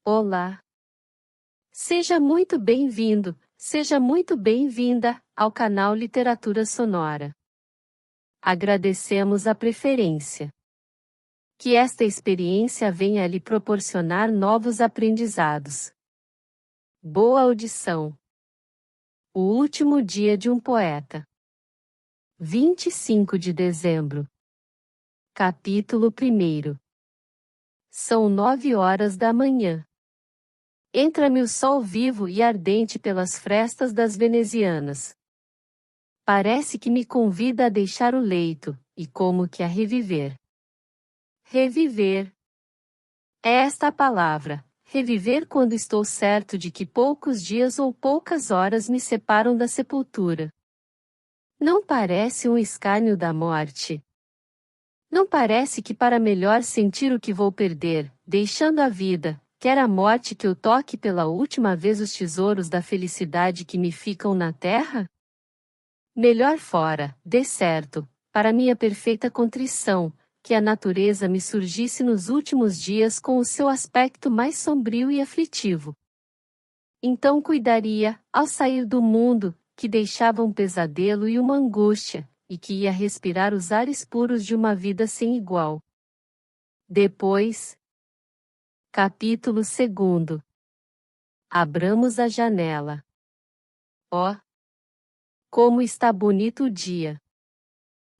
Olá! Seja muito bem-vindo, seja muito bem-vinda ao canal Literatura Sonora. Agradecemos a preferência. Que esta experiência venha a lhe proporcionar novos aprendizados. Boa audição! O último dia de um poeta. 25 de dezembro. Capítulo 1. São 9 horas da manhã. Entra-me o sol vivo e ardente pelas frestas das venezianas. Parece que me convida a deixar o leito, e como que a reviver. Reviver. É esta a palavra, reviver, quando estou certo de que poucos dias ou poucas horas me separam da sepultura. Não parece um escárnio da morte? Não parece que, para melhor sentir o que vou perder, deixando a vida, quer a morte que eu toque pela última vez os tesouros da felicidade que me ficam na terra? Melhor fora, de certo, para minha perfeita contrição, que a natureza me surgisse nos últimos dias com o seu aspecto mais sombrio e aflitivo. Então cuidaria, ao sair do mundo, que deixava um pesadelo e uma angústia, e que ia respirar os ares puros de uma vida sem igual. Depois. Capítulo 2. Abramos a janela. Oh! Como está bonito o dia!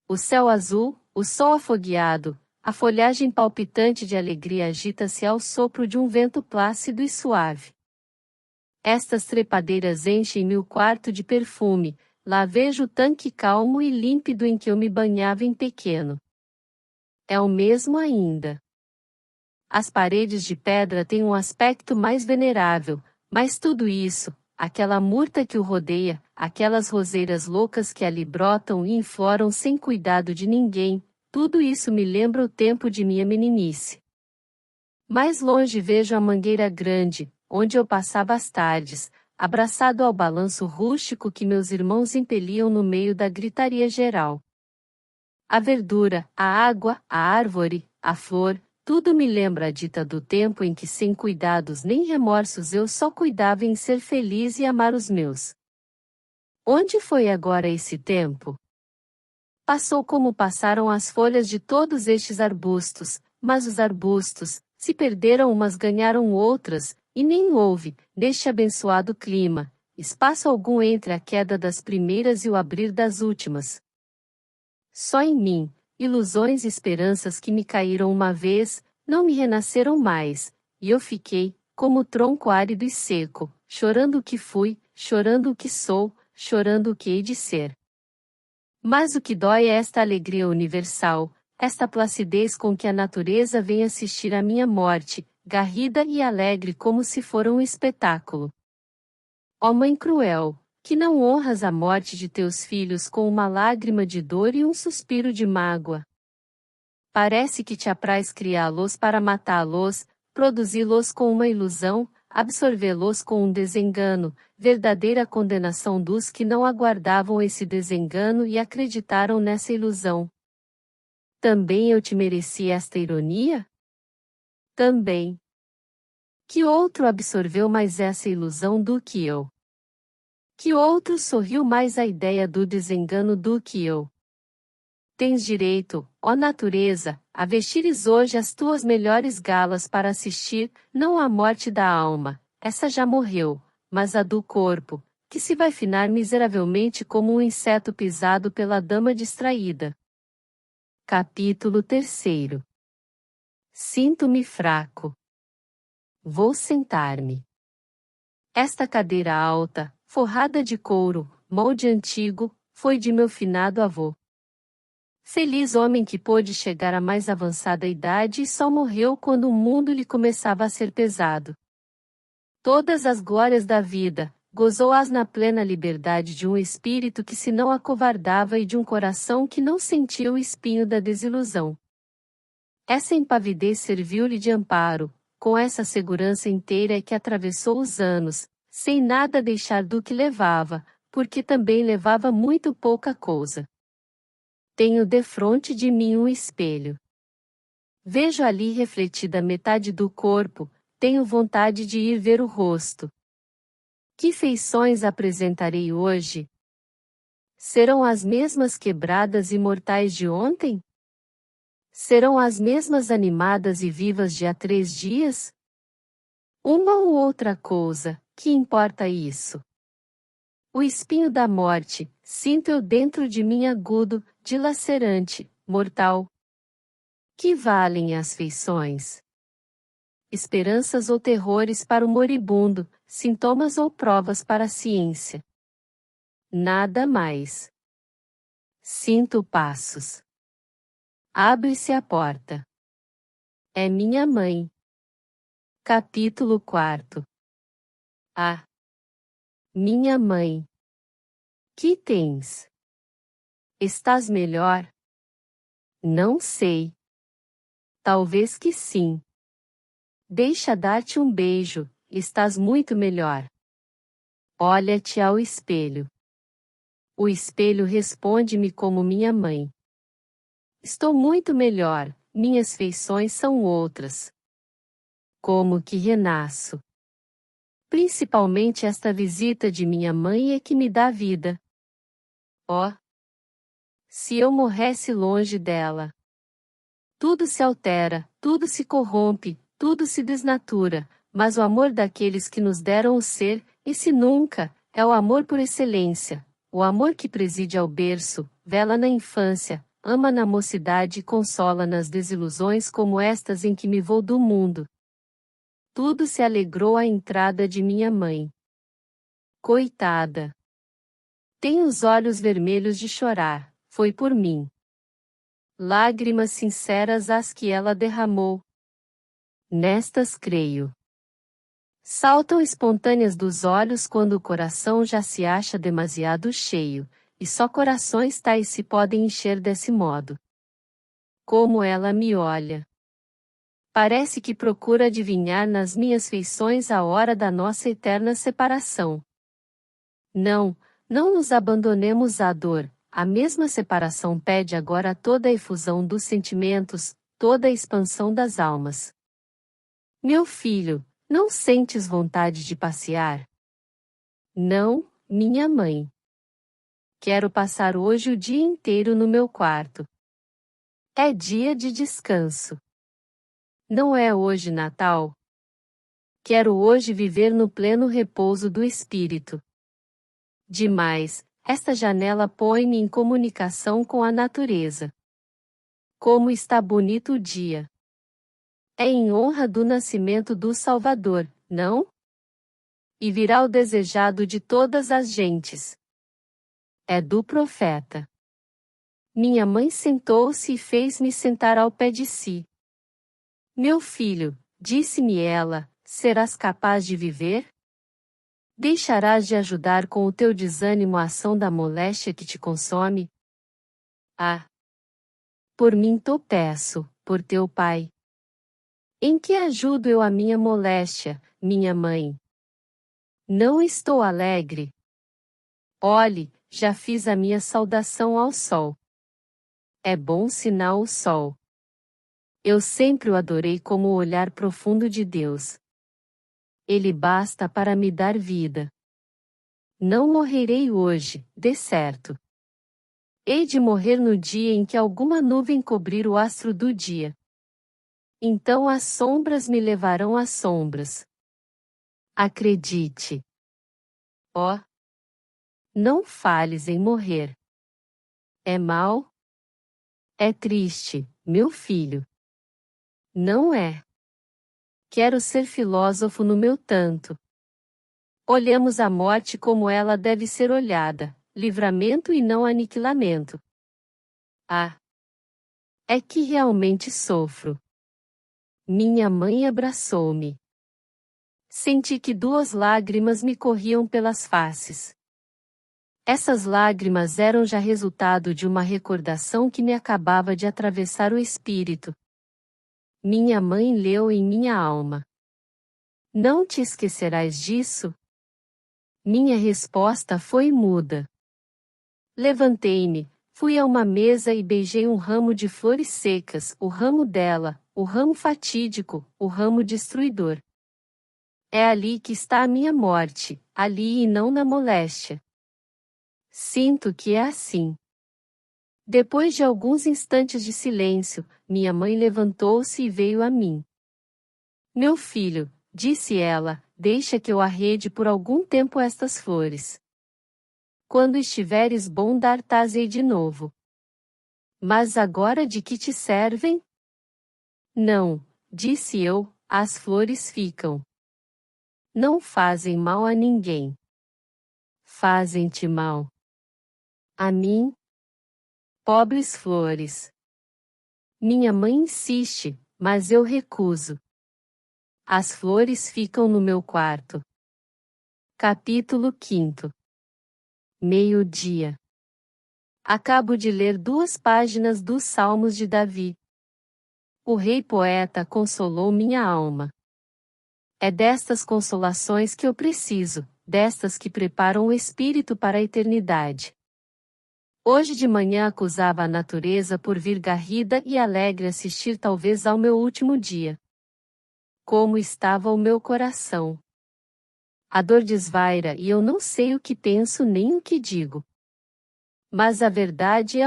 O céu azul, o sol afogueado, a folhagem palpitante de alegria agita-se ao sopro de um vento plácido e suave. Estas trepadeiras enchem-me o quarto de perfume, lá vejo o tanque calmo e límpido em que eu me banhava em pequeno. É o mesmo ainda. As paredes de pedra têm um aspecto mais venerável, mas tudo isso, aquela murta que o rodeia, aquelas roseiras loucas que ali brotam e enfloram sem cuidado de ninguém, tudo isso me lembra o tempo de minha meninice. Mais longe vejo a mangueira grande, onde eu passava as tardes, abraçado ao balanço rústico que meus irmãos impeliam no meio da gritaria geral. A verdura, a água, a árvore, a flor, tudo me lembra a dita do tempo em que, sem cuidados nem remorsos, eu só cuidava em ser feliz e amar os meus. Onde foi agora esse tempo? Passou como passaram as folhas de todos estes arbustos, mas os arbustos, se perderam umas ganharam outras, e nem houve, neste abençoado clima, espaço algum entre a queda das primeiras e o abrir das últimas. Só em mim, ilusões e esperanças que me caíram uma vez, não me renasceram mais, e eu fiquei, como tronco árido e seco, chorando o que fui, chorando o que sou, chorando o que hei de ser. Mas o que dói é esta alegria universal, esta placidez com que a natureza vem assistir à minha morte, garrida e alegre como se fora um espetáculo. Ó Mãe cruel, que não honras a morte de teus filhos com uma lágrima de dor e um suspiro de mágoa. Parece que te apraz criá-los para matá-los, produzi-los com uma ilusão, absorvê-los com um desengano, verdadeira condenação dos que não aguardavam esse desengano e acreditaram nessa ilusão. Também eu te mereci esta ironia? Também. Que outro absorveu mais essa ilusão do que eu? Que outro sorriu mais à ideia do desengano do que eu? Tens direito, ó natureza, a vestires hoje as tuas melhores galas para assistir, não à morte da alma, essa já morreu, mas a do corpo, que se vai finar miseravelmente como um inseto pisado pela dama distraída. Capítulo 3. Sinto-me fraco. Vou sentar-me. Esta cadeira alta, forrada de couro, molde antigo, foi de meu finado avô. Feliz homem que pôde chegar à mais avançada idade e só morreu quando o mundo lhe começava a ser pesado. Todas as glórias da vida, gozou-as na plena liberdade de um espírito que se não acovardava e de um coração que não sentia o espinho da desilusão. Essa impavidez serviu-lhe de amparo, com essa segurança inteira é que atravessou os anos, sem nada deixar do que levava, porque também levava muito pouca coisa. Tenho defronte de mim um espelho. Vejo ali refletida metade do corpo, tenho vontade de ir ver o rosto. Que feições apresentarei hoje? Serão as mesmas quebradas e mortais de ontem? Serão as mesmas animadas e vivas de há 3 dias? Uma ou outra coisa, que importa isso? O espinho da morte, sinto eu dentro de mim agudo, dilacerante, mortal. Que valem as feições? Esperanças ou terrores para o moribundo, sintomas ou provas para a ciência. Nada mais. Sinto passos. Abre-se a porta. É minha mãe. Capítulo 4. Ah! Minha mãe. Que tens? Estás melhor? Não sei. Talvez que sim. Deixa dar-te um beijo, estás muito melhor. Olha-te ao espelho. O espelho responde-me como minha mãe. Estou muito melhor, minhas feições são outras. Como que renasço. Principalmente esta visita de minha mãe é que me dá vida. Oh! Se eu morresse longe dela. Tudo se altera, tudo se corrompe, tudo se desnatura, mas o amor daqueles que nos deram o ser, esse nunca, é o amor por excelência, o amor que preside ao berço, vela na infância, ama na mocidade e consola nas desilusões como estas em que me vou do mundo. Tudo se alegrou à entrada de minha mãe. Coitada! Tem os olhos vermelhos de chorar, foi por mim. Lágrimas sinceras as que ela derramou. Nestas creio. Saltam espontâneas dos olhos quando o coração já se acha demasiado cheio, e só corações tais se podem encher desse modo. Como ela me olha! Parece que procura adivinhar nas minhas feições a hora da nossa eterna separação. Não, não nos abandonemos à dor. A mesma separação pede agora toda a efusão dos sentimentos, toda a expansão das almas. Meu filho, não sentes vontade de passear? Não, minha mãe. Quero passar hoje o dia inteiro no meu quarto. É dia de descanso. Não é hoje Natal? Quero hoje viver no pleno repouso do espírito. Demais, esta janela põe-me em comunicação com a natureza. Como está bonito o dia! É em honra do nascimento do Salvador, não? E virá o desejado de todas as gentes. É do profeta. Minha mãe sentou-se e fez-me sentar ao pé de si. Meu filho, disse-me ela, serás capaz de viver? Deixarás de ajudar com o teu desânimo a ação da moléstia que te consome? Ah! Por mim to peço, por teu pai. Em que ajudo eu a minha moléstia, minha mãe? Não estou alegre. Olhe, já fiz a minha saudação ao sol. É bom sinal o sol. Eu sempre o adorei como o olhar profundo de Deus. Ele basta para me dar vida. Não morrerei hoje, de certo. Hei de morrer no dia em que alguma nuvem cobrir o astro do dia. Então as sombras me levarão às sombras. Acredite. Ó! Não fales em morrer. É mal? É triste, meu filho. Não é. Quero ser filósofo no meu tanto. Olhamos a morte como ela deve ser olhada, livramento e não aniquilamento. Ah! É que realmente sofro. Minha mãe abraçou-me. Senti que 2 lágrimas me corriam pelas faces. Essas lágrimas eram já resultado de uma recordação que me acabava de atravessar o espírito. Minha mãe leu em minha alma. Não te esquecerás disso? Minha resposta foi muda. Levantei-me, fui a uma mesa e beijei um ramo de flores secas, o ramo dela, o ramo fatídico, o ramo destruidor. É ali que está a minha morte, ali e não na moléstia. Sinto que é assim. Depois de alguns instantes de silêncio, minha mãe levantou-se e veio a mim. Meu filho, disse ela, deixa que eu arrede por algum tempo estas flores. Quando estiveres bom dar-te-ei de novo. Mas agora de que te servem? Não, disse eu, as flores ficam. Não fazem mal a ninguém. Fazem-te mal. A mim? Pobres flores. Minha mãe insiste, mas eu recuso. As flores ficam no meu quarto. Capítulo 5. Meio-dia. Acabo de ler 2 páginas dos Salmos de Davi. O rei poeta consolou minha alma. É destas consolações que eu preciso, destas que preparam o espírito para a eternidade. Hoje de manhã acusava a natureza por vir garrida e alegre assistir talvez ao meu último dia. Como estava o meu coração! A dor desvaira e eu não sei o que penso nem o que digo. Mas a verdade é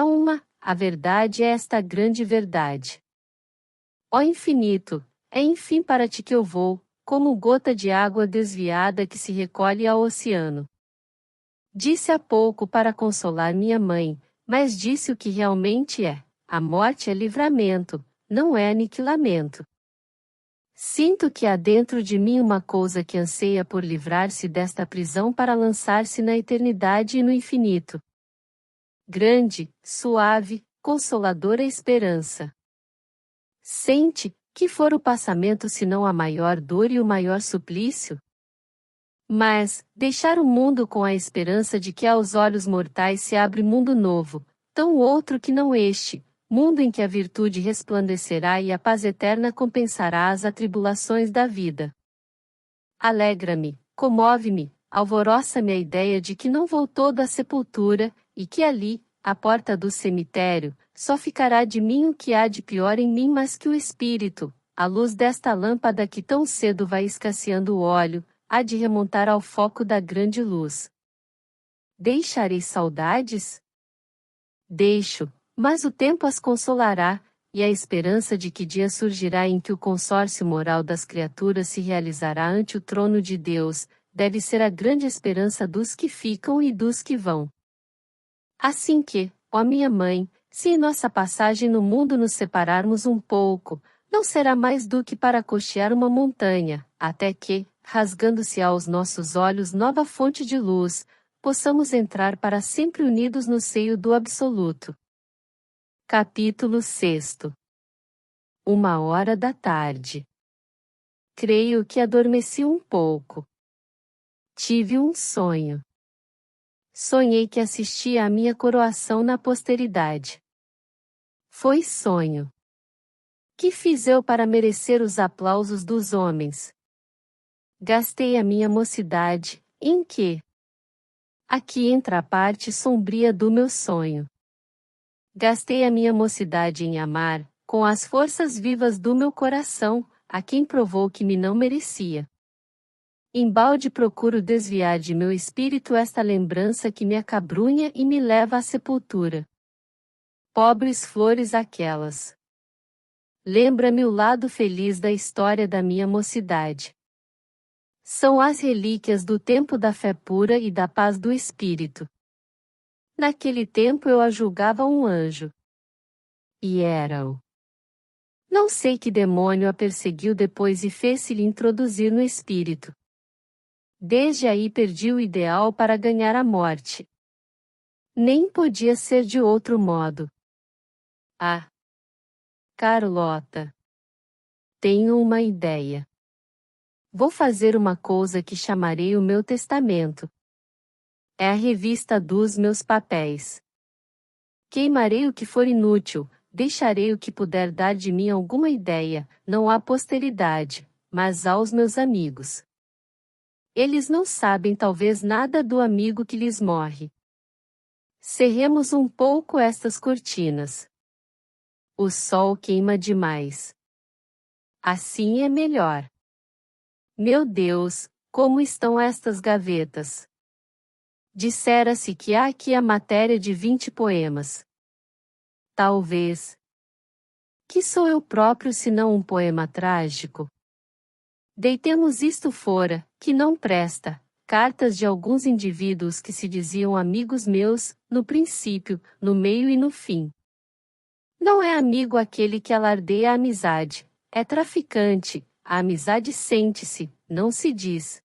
a verdade é esta grande verdade. Ó infinito, é enfim para ti que eu vou, como gota de água desviada que se recolhe ao oceano. Disse há pouco para consolar minha mãe, mas disse o que realmente é: a morte é livramento, não é aniquilamento. Sinto que há dentro de mim uma coisa que anseia por livrar-se desta prisão para lançar-se na eternidade e no infinito. Grande, suave, consoladora esperança. Sente, que for o passamento senão a maior dor e o maior suplício? Mas, deixar o mundo com a esperança de que aos olhos mortais se abre mundo novo, tão outro que não este, mundo em que a virtude resplandecerá e a paz eterna compensará as atribulações da vida. Alegra-me, comove-me, alvoroça-me a ideia de que não voltou da sepultura, e que ali, à porta do cemitério, só ficará de mim o que há de pior em mim mas que o espírito, a luz desta lâmpada que tão cedo vai escasseando o óleo, há de remontar ao foco da grande luz. Deixarei saudades? Deixo, mas o tempo as consolará, e a esperança de que dia surgirá em que o consórcio moral das criaturas se realizará ante o trono de Deus, deve ser a grande esperança dos que ficam e dos que vão. Assim que, ó minha mãe, se em nossa passagem no mundo nos separarmos um pouco, não será mais do que para costear uma montanha, até que, rasgando-se aos nossos olhos nova fonte de luz, possamos entrar para sempre unidos no seio do Absoluto. Capítulo 6. 1h. Creio que adormeci um pouco. Tive um sonho. Sonhei que assistia à minha coroação na posteridade. Foi sonho. Que fiz eu para merecer os aplausos dos homens? Gastei a minha mocidade, em quê? Aqui entra a parte sombria do meu sonho. Gastei a minha mocidade em amar, com as forças vivas do meu coração, a quem provou que me não merecia. Embalde procuro desviar de meu espírito esta lembrança que me acabrunha e me leva à sepultura. Pobres flores aquelas. Lembra-me o lado feliz da história da minha mocidade. São as relíquias do tempo da fé pura e da paz do espírito. Naquele tempo eu a julgava um anjo. E era-o. Não sei que demônio a perseguiu depois e fez-se-lhe introduzir no espírito. Desde aí perdi o ideal para ganhar a morte. Nem podia ser de outro modo. Ah! Carlota! Tenho uma ideia. Vou fazer uma coisa que chamarei o meu testamento. É a revista dos meus papéis. Queimarei o que for inútil, deixarei o que puder dar de mim alguma ideia, não à posteridade, mas aos meus amigos. Eles não sabem talvez nada do amigo que lhes morre. Cerremos um pouco estas cortinas. O sol queima demais. Assim é melhor. Meu Deus, como estão estas gavetas? Dissera-se que há aqui a matéria de 20 poemas. Talvez. Que sou eu próprio senão um poema trágico? Deitemos isto fora, que não presta. Cartas de alguns indivíduos que se diziam amigos meus, no princípio, no meio e no fim. Não é amigo aquele que alardeia a amizade, é traficante, a amizade sente-se, não se diz.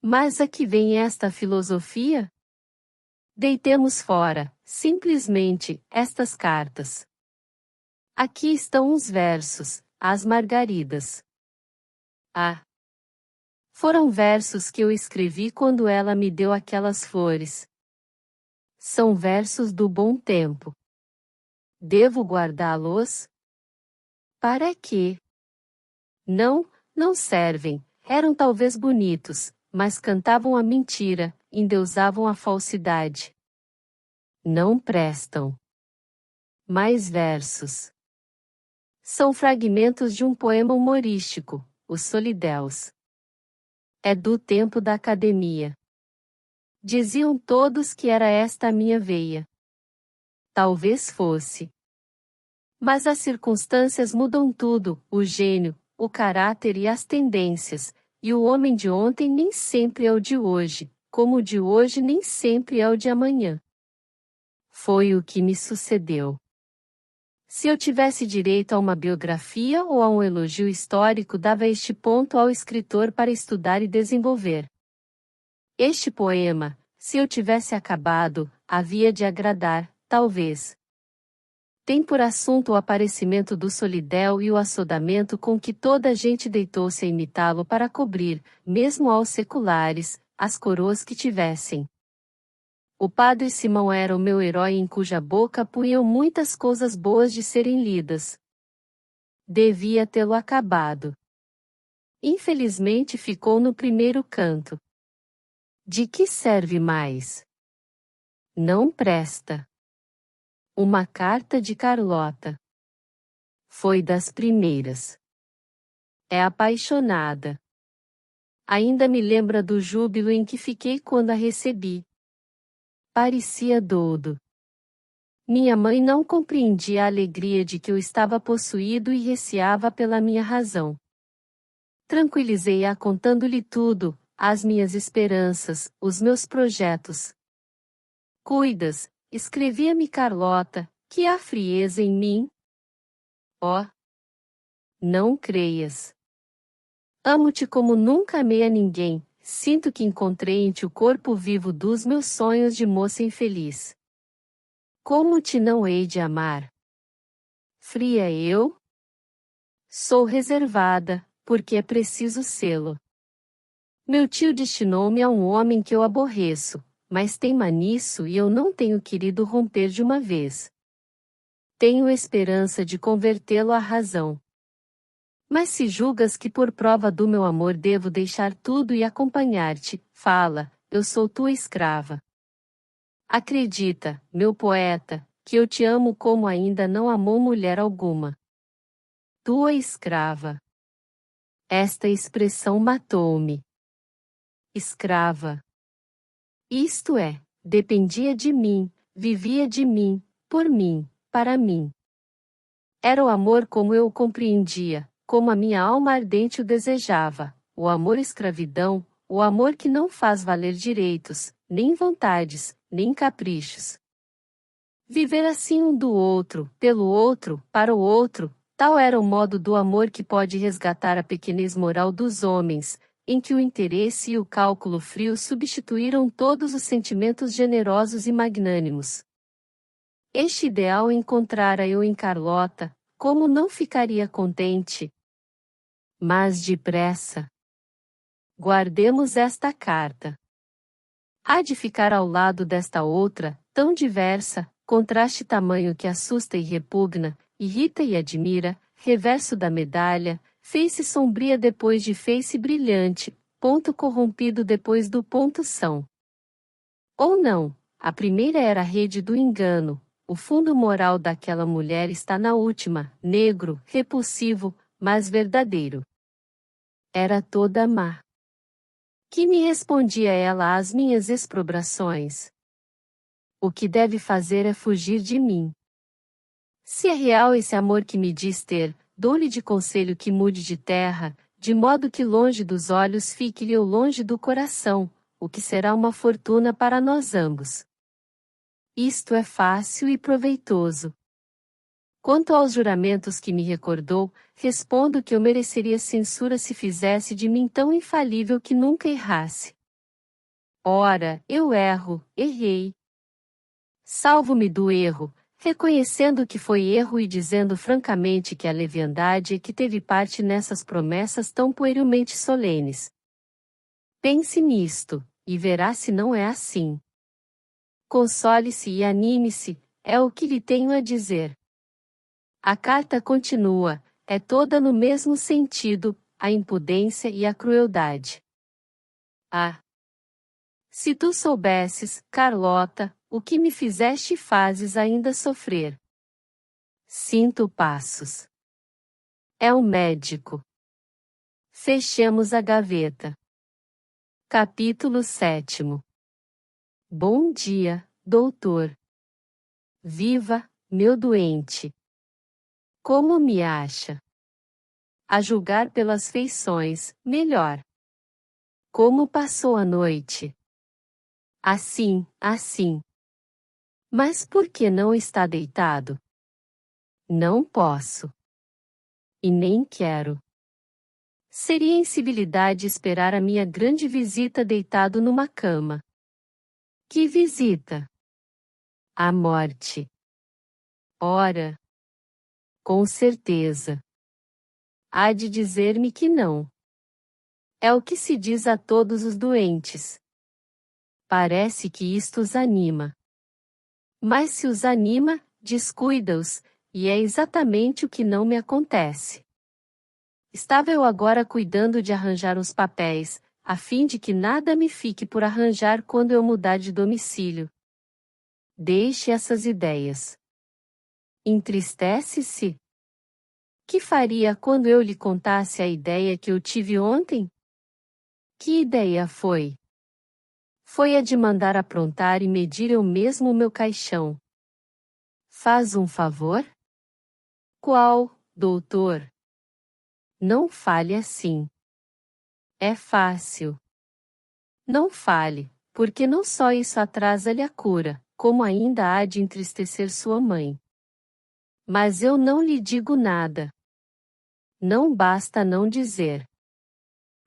Mas a que vem esta filosofia? Deitemos fora, simplesmente, estas cartas. Aqui estão os versos, as margaridas. Ah! Foram versos que eu escrevi quando ela me deu aquelas flores. São versos do bom tempo. Devo guardá-los? Para quê? Não, não servem. Eram talvez bonitos, mas cantavam a mentira, endeusavam a falsidade. Não prestam. Mais versos. São fragmentos de um poema humorístico, Os Solidéus. É do tempo da academia. Diziam todos que era esta a minha veia. Talvez fosse. Mas as circunstâncias mudam tudo, o gênio, o caráter e as tendências, e o homem de ontem nem sempre é o de hoje, como o de hoje nem sempre é o de amanhã. Foi o que me sucedeu. Se eu tivesse direito a uma biografia ou a um elogio histórico, dava este ponto ao escritor para estudar e desenvolver. Este poema, se eu tivesse acabado, havia de agradar, talvez. Tem por assunto o aparecimento do solidéu e o assodamento com que toda a gente deitou-se a imitá-lo para cobrir, mesmo aos seculares, as coroas que tivessem. O padre Simão era o meu herói em cuja boca punham muitas coisas boas de serem lidas. Devia tê-lo acabado. Infelizmente ficou no primeiro canto. De que serve mais? Não presta. Uma carta de Carlota. Foi das primeiras. É apaixonada. Ainda me lembra do júbilo em que fiquei quando a recebi. Parecia doudo. Minha mãe não compreendia a alegria de que eu estava possuído e receava pela minha razão. Tranquilizei-a contando-lhe tudo, as minhas esperanças, os meus projetos. Cuidas, escrevia-me Carlota, que há frieza em mim? Oh! Não creias. Amo-te como nunca amei a ninguém, sinto que encontrei em ti o corpo vivo dos meus sonhos de moça infeliz. Como te não hei de amar? Fria eu? Sou reservada, porque é preciso sê-lo. Meu tio destinou-me a um homem que eu aborreço, mas teima nisso e eu não tenho querido romper de uma vez. Tenho esperança de convertê-lo à razão. Mas se julgas que por prova do meu amor devo deixar tudo e acompanhar-te, fala, eu sou tua escrava. Acredita, meu poeta, que eu te amo como ainda não amou mulher alguma. Tua escrava. Esta expressão matou-me. Escrava. Isto é, dependia de mim, vivia de mim, por mim, para mim. Era o amor como eu o compreendia, como a minha alma ardente o desejava, o amor escravidão, o amor que não faz valer direitos, nem vontades, nem caprichos. Viver assim um do outro, pelo outro, para o outro, tal era o modo do amor que pode resgatar a pequenez moral dos homens, em que o interesse e o cálculo frio substituíram todos os sentimentos generosos e magnânimos. Este ideal encontrara eu em Carlota, como não ficaria contente? Mas depressa. Guardemos esta carta. Há de ficar ao lado desta outra, tão diversa, contraste tamanho que assusta e repugna, irrita e admira, reverso da medalha, face sombria depois de face brilhante, ponto corrompido depois do ponto são. Ou não, a primeira era a rede do engano, o fundo moral daquela mulher está na última, negro, repulsivo, mas verdadeiro. Era toda má. Que me respondia ela às minhas exprobrações? O que deve fazer é fugir de mim. Se é real esse amor que me diz ter, dou-lhe de conselho que mude de terra, de modo que longe dos olhos fique-lhe ou longe do coração, o que será uma fortuna para nós ambos. Isto é fácil e proveitoso. Quanto aos juramentos que me recordou, respondo que eu mereceria censura se fizesse de mim tão infalível que nunca errasse. Ora, eu erro, errei. Salvo-me do erro, reconhecendo que foi erro e dizendo francamente que a leviandade é que teve parte nessas promessas tão puerilmente solenes. Pense nisto, e verá se não é assim. Console-se e anime-se, é o que lhe tenho a dizer. A carta continua, é toda no mesmo sentido, a impudência e a crueldade. Ah! Se tu soubesses, Carlota, o que me fizeste e fazes ainda sofrer. Sinto passos. É o médico. Fechemos a gaveta. Capítulo 7. Bom dia, doutor. Viva, meu doente. Como me acha? A julgar pelas feições, melhor. Como passou a noite? Assim, assim. Mas por que não está deitado? Não posso. E nem quero. Seria incivilidade esperar a minha grande visita deitado numa cama. Que visita? A morte. Ora. Com certeza. Há de dizer-me que não. É o que se diz a todos os doentes. Parece que isto os anima. Mas se os anima, descuida-os, e é exatamente o que não me acontece. Estava eu agora cuidando de arranjar uns papéis, a fim de que nada me fique por arranjar quando eu mudar de domicílio. Deixe essas ideias. Entristece-se? Que faria quando eu lhe contasse a ideia que eu tive ontem? Que ideia foi? Foi a de mandar aprontar e medir eu mesmo o meu caixão. Faz um favor? Qual, doutor? Não fale assim. É fácil. Não fale, porque não só isso atrasa-lhe a cura, como ainda há de entristecer sua mãe. Mas eu não lhe digo nada. Não basta não dizer.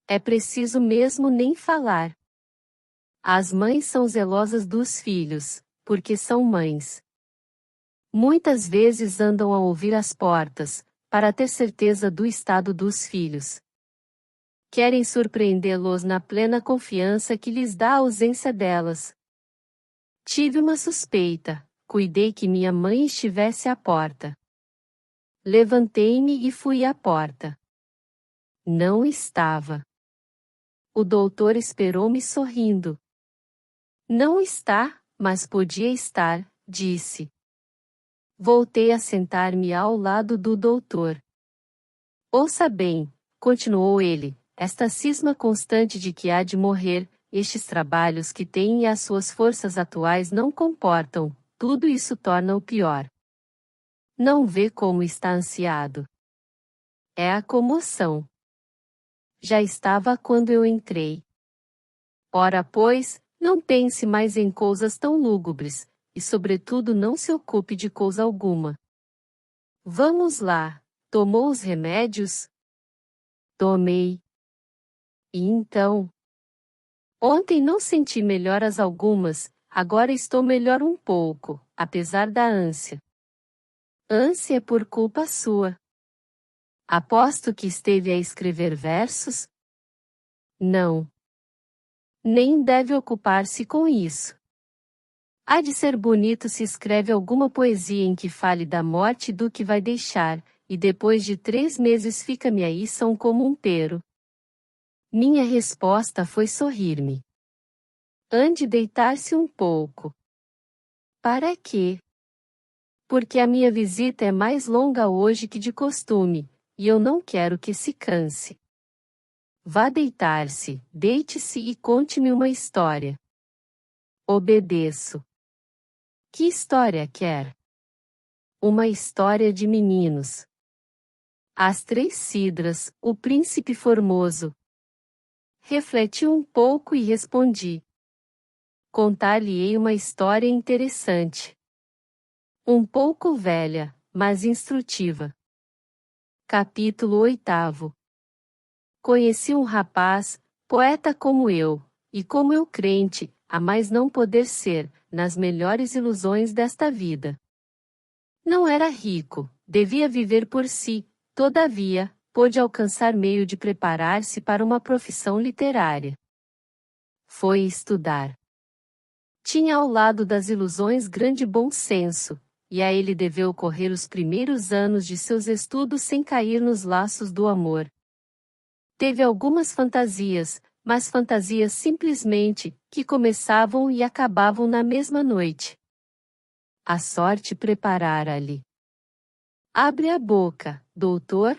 É preciso mesmo nem falar. As mães são zelosas dos filhos, porque são mães. Muitas vezes andam a ouvir às portas, para ter certeza do estado dos filhos. Querem surpreendê-los na plena confiança que lhes dá a ausência delas. Tive uma suspeita, cuidei que minha mãe estivesse à porta. Levantei-me e fui à porta. Não estava. O doutor esperou-me sorrindo. Não está, mas podia estar, disse. Voltei a sentar-me ao lado do doutor. Ouça bem, continuou ele, esta cisma constante de que há de morrer, estes trabalhos que tem e as suas forças atuais não comportam, tudo isso torna-o pior. Não vê como está ansiado. É a comoção. Já estava quando eu entrei. Ora, pois, não pense mais em coisas tão lúgubres, e sobretudo não se ocupe de coisa alguma. Vamos lá, tomou os remédios? Tomei. E então? Ontem não senti melhoras algumas, agora estou melhor um pouco, apesar da ânsia. Ânsia por culpa sua. Aposto que esteve a escrever versos? Não. Nem deve ocupar-se com isso. Há de ser bonito se escreve alguma poesia em que fale da morte e do que vai deixar, e depois de 3 meses fica-me aí são como um pero. Minha resposta foi sorrir-me. Ande deitar-se um pouco. Para quê? Porque a minha visita é mais longa hoje que de costume, e eu não quero que se canse. Vá deitar-se, deite-se e conte-me uma história. Obedeço. Que história quer? Uma história de meninos. As Três Cidras, o Príncipe Formoso. Refleti um pouco e respondi. Contar-lhe-ei uma história interessante. Um pouco velha, mas instrutiva. Capítulo 8. Conheci um rapaz, poeta como eu, e como eu crente, a mais não poder ser, nas melhores ilusões desta vida. Não era rico, devia viver por si, todavia, pôde alcançar meio de preparar-se para uma profissão literária. Foi estudar. Tinha ao lado das ilusões grande bom senso, e a ele deveu correr os primeiros anos de seus estudos sem cair nos laços do amor. Teve algumas fantasias, mas fantasias simplesmente, que começavam e acabavam na mesma noite. A sorte preparara-lhe. Abre a boca, doutor.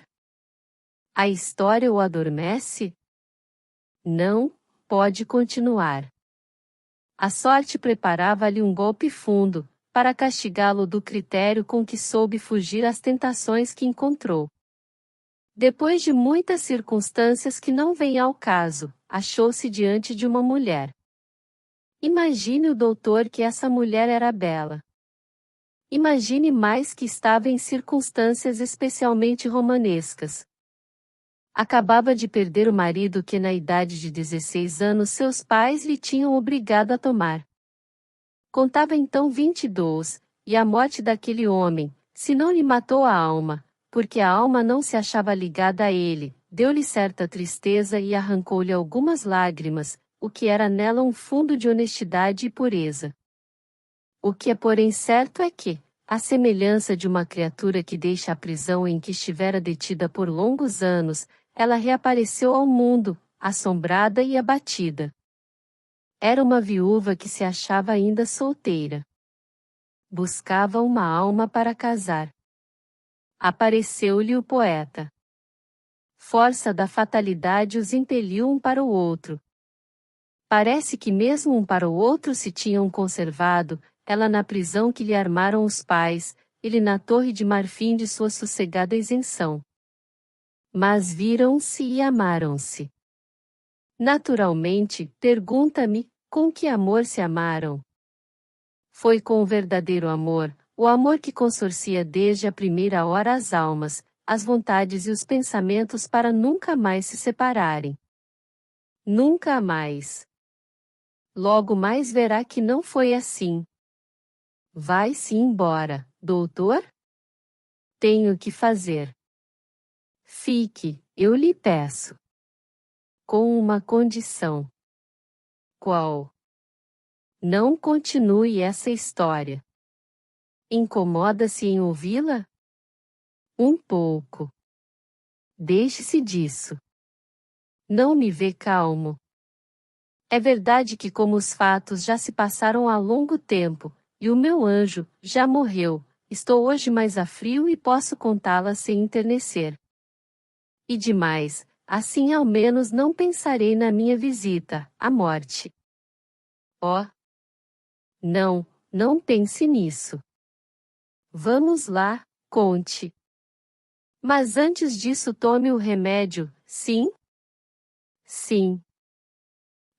A história o adormece? Não, pode continuar. A sorte preparava-lhe um golpe fundo, para castigá-lo do critério com que soube fugir às tentações que encontrou. Depois de muitas circunstâncias que não vêm ao caso, achou-se diante de uma mulher. Imagine o doutor que essa mulher era bela. Imagine mais que estava em circunstâncias especialmente romanescas. Acabava de perder o marido que na idade de 16 anos seus pais lhe tinham obrigado a tomar. Contava então 22, e a morte daquele homem, se não lhe matou a alma, porque a alma não se achava ligada a ele, deu-lhe certa tristeza e arrancou-lhe algumas lágrimas, o que era nela um fundo de honestidade e pureza. O que é porém certo é que, à semelhança de uma criatura que deixa a prisão em que estivera detida por longos anos, ela reapareceu ao mundo, assombrada e abatida. Era uma viúva que se achava ainda solteira. Buscava uma alma para casar. Apareceu-lhe o poeta. Força da fatalidade os impeliu um para o outro. Parece que mesmo um para o outro se tinham conservado, ela na prisão que lhe armaram os pais, ele na torre de marfim de sua sossegada isenção. Mas viram-se e amaram-se. Naturalmente, pergunta-me, com que amor se amaram? Foi com o verdadeiro amor, o amor que consorcia desde a primeira hora as almas, as vontades e os pensamentos para nunca mais se separarem. Nunca mais. Logo mais verá que não foi assim. Vai-se embora, doutor? Tenho que fazer. Fique, eu lhe peço. Com uma condição. Qual? Não continue essa história. Incomoda-se em ouvi-la? Um pouco. Deixe-se disso. Não me vê calmo. É verdade que como os fatos já se passaram há longo tempo, e o meu anjo já morreu, estou hoje mais a frio e posso contá-la sem enternecer. E demais, assim ao menos não pensarei na minha visita, à morte. Oh! Não, não pense nisso. Vamos lá, conte. Mas antes disso tome o remédio, sim? Sim.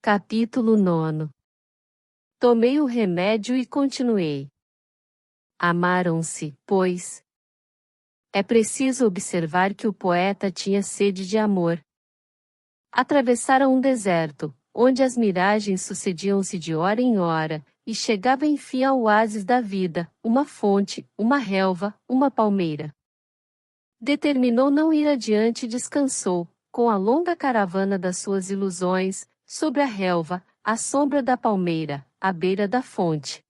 Capítulo 9. Tomei o remédio e continuei. Amaram-se, pois. É preciso observar que o poeta tinha sede de amor. Atravessaram um deserto, onde as miragens sucediam-se de hora em hora, e chegava enfim ao oásis da vida, uma fonte, uma relva, uma palmeira. Determinou não ir adiante e descansou, com a longa caravana das suas ilusões, sobre a relva, à sombra da palmeira, à beira da fonte.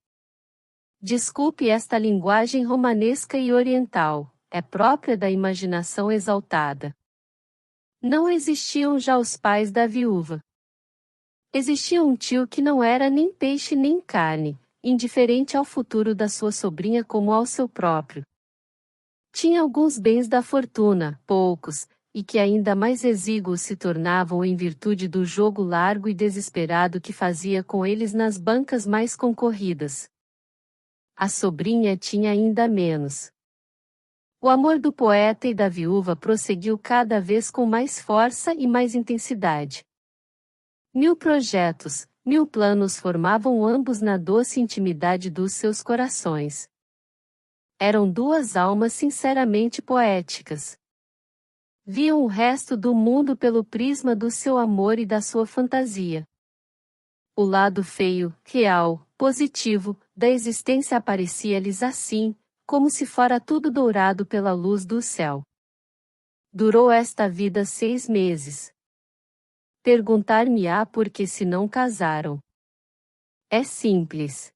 Desculpe esta linguagem romanesca e oriental, é própria da imaginação exaltada. Não existiam já os pais da viúva. Existia um tio que não era nem peixe nem carne, indiferente ao futuro da sua sobrinha como ao seu próprio. Tinha alguns bens da fortuna, poucos, e que ainda mais exíguos se tornavam em virtude do jogo largo e desesperado que fazia com eles nas bancas mais concorridas. A sobrinha tinha ainda menos. O amor do poeta e da viúva prosseguiu cada vez com mais força e mais intensidade. 1000 projetos, 1000 planos formavam ambos na doce intimidade dos seus corações. Eram duas almas sinceramente poéticas. Viam o resto do mundo pelo prisma do seu amor e da sua fantasia. O lado feio, real, positivo, da existência aparecia-lhes assim, como se fora tudo dourado pela luz do céu. Durou esta vida 6 meses. Perguntar-me-á por que se não casaram. É simples.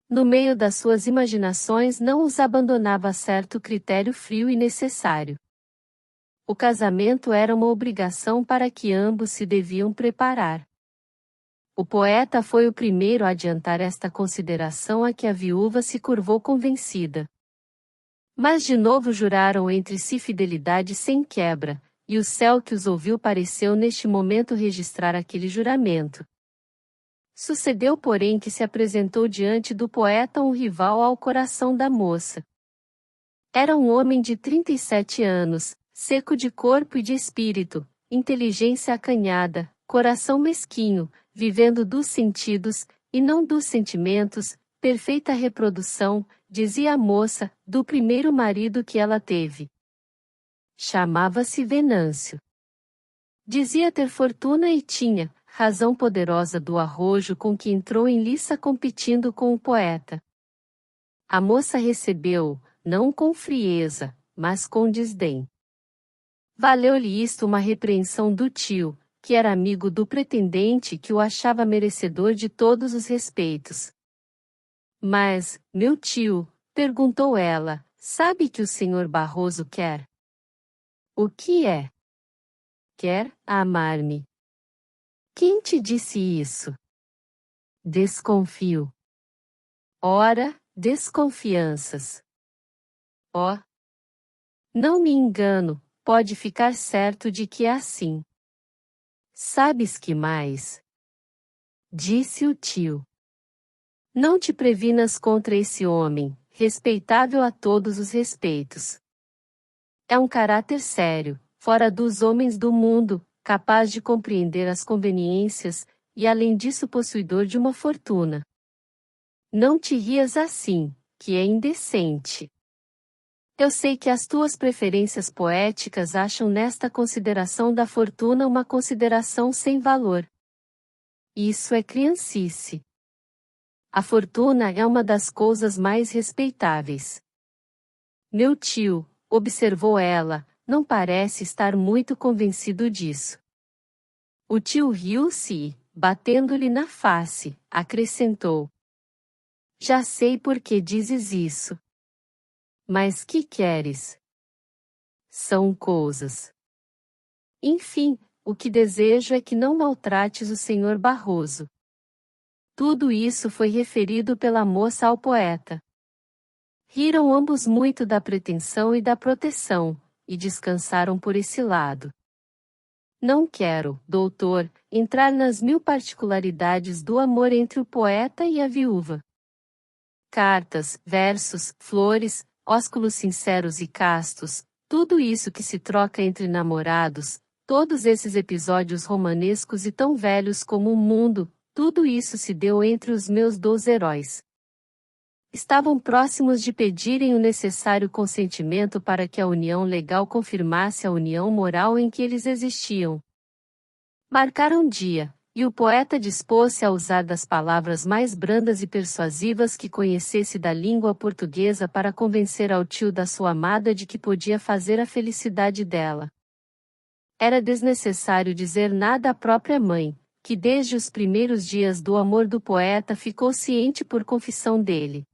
No meio das suas imaginações não os abandonava certo critério frio e necessário. O casamento era uma obrigação para que ambos se deviam preparar. O poeta foi o primeiro a adiantar esta consideração a que a viúva se curvou convencida. Mas de novo juraram entre si fidelidade sem quebra, e o céu que os ouviu pareceu neste momento registrar aquele juramento. Sucedeu, porém, que se apresentou diante do poeta um rival ao coração da moça. Era um homem de 37 anos, seco de corpo e de espírito, inteligência acanhada, coração mesquinho, vivendo dos sentidos, e não dos sentimentos, perfeita reprodução, dizia a moça, do primeiro marido que ela teve. Chamava-se Venâncio. Dizia ter fortuna e tinha razão poderosa do arrojo com que entrou em liça competindo com o poeta. A moça recebeu-o, não com frieza, mas com desdém. Valeu-lhe isto uma repreensão do tio, que era amigo do pretendente e que o achava merecedor de todos os respeitos. Mas, meu tio, perguntou ela, sabe que o senhor Barroso quer? O que é? Quer amar-me. Quem te disse isso? Desconfio. Ora, desconfianças. Oh! Não me engano, pode ficar certo de que é assim. Sabes que mais? Disse o tio. Não te previnas contra esse homem, respeitável a todos os respeitos. É um caráter sério, fora dos homens do mundo, capaz de compreender as conveniências, e além disso possuidor de uma fortuna. Não te rias assim, que é indecente. Eu sei que as tuas preferências poéticas acham nesta consideração da fortuna uma consideração sem valor. Isso é criancice. A fortuna é uma das coisas mais respeitáveis. Meu tio, observou ela, não parece estar muito convencido disso. O tio riu-se e, batendo-lhe na face, acrescentou. Já sei por que dizes isso. Mas que queres? São coisas. Enfim, o que desejo é que não maltrates o senhor Barroso. Tudo isso foi referido pela moça ao poeta. Riram ambos muito da pretensão e da proteção, e descansaram por esse lado. Não quero, doutor, entrar nas 1000 particularidades do amor entre o poeta e a viúva. Cartas, versos, flores, ósculos sinceros e castos, tudo isso que se troca entre namorados, todos esses episódios romanescos e tão velhos como o mundo, tudo isso se deu entre os meus 2 heróis. Estavam próximos de pedirem o necessário consentimento para que a união legal confirmasse a união moral em que eles existiam. Marcaram dia, e o poeta dispôs-se a usar das palavras mais brandas e persuasivas que conhecesse da língua portuguesa para convencer ao tio da sua amada de que podia fazer a felicidade dela. Era desnecessário dizer nada à própria mãe, que desde os primeiros dias do amor do poeta ficou ciente por confissão dele.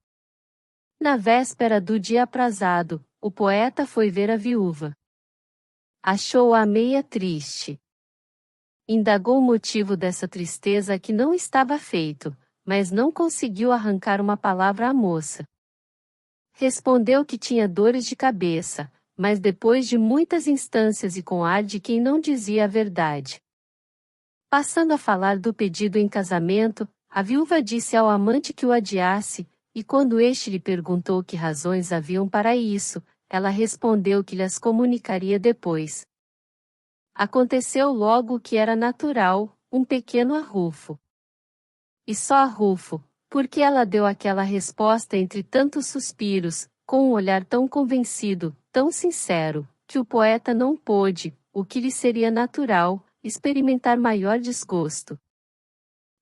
Na véspera do dia aprazado, o poeta foi ver a viúva. Achou-a meia triste. Indagou o motivo dessa tristeza que não estava feito, mas não conseguiu arrancar uma palavra à moça. Respondeu que tinha dores de cabeça, mas depois de muitas instâncias e com ar de quem não dizia a verdade. Passando a falar do pedido em casamento, a viúva disse ao amante que o adiasse, e quando este lhe perguntou que razões haviam para isso, ela respondeu que lhes comunicaria depois. Aconteceu logo o que era natural, um pequeno arrufo. E só arrufo, porque ela deu aquela resposta entre tantos suspiros, com um olhar tão convencido, tão sincero, que o poeta não pôde, o que lhe seria natural, experimentar maior desgosto.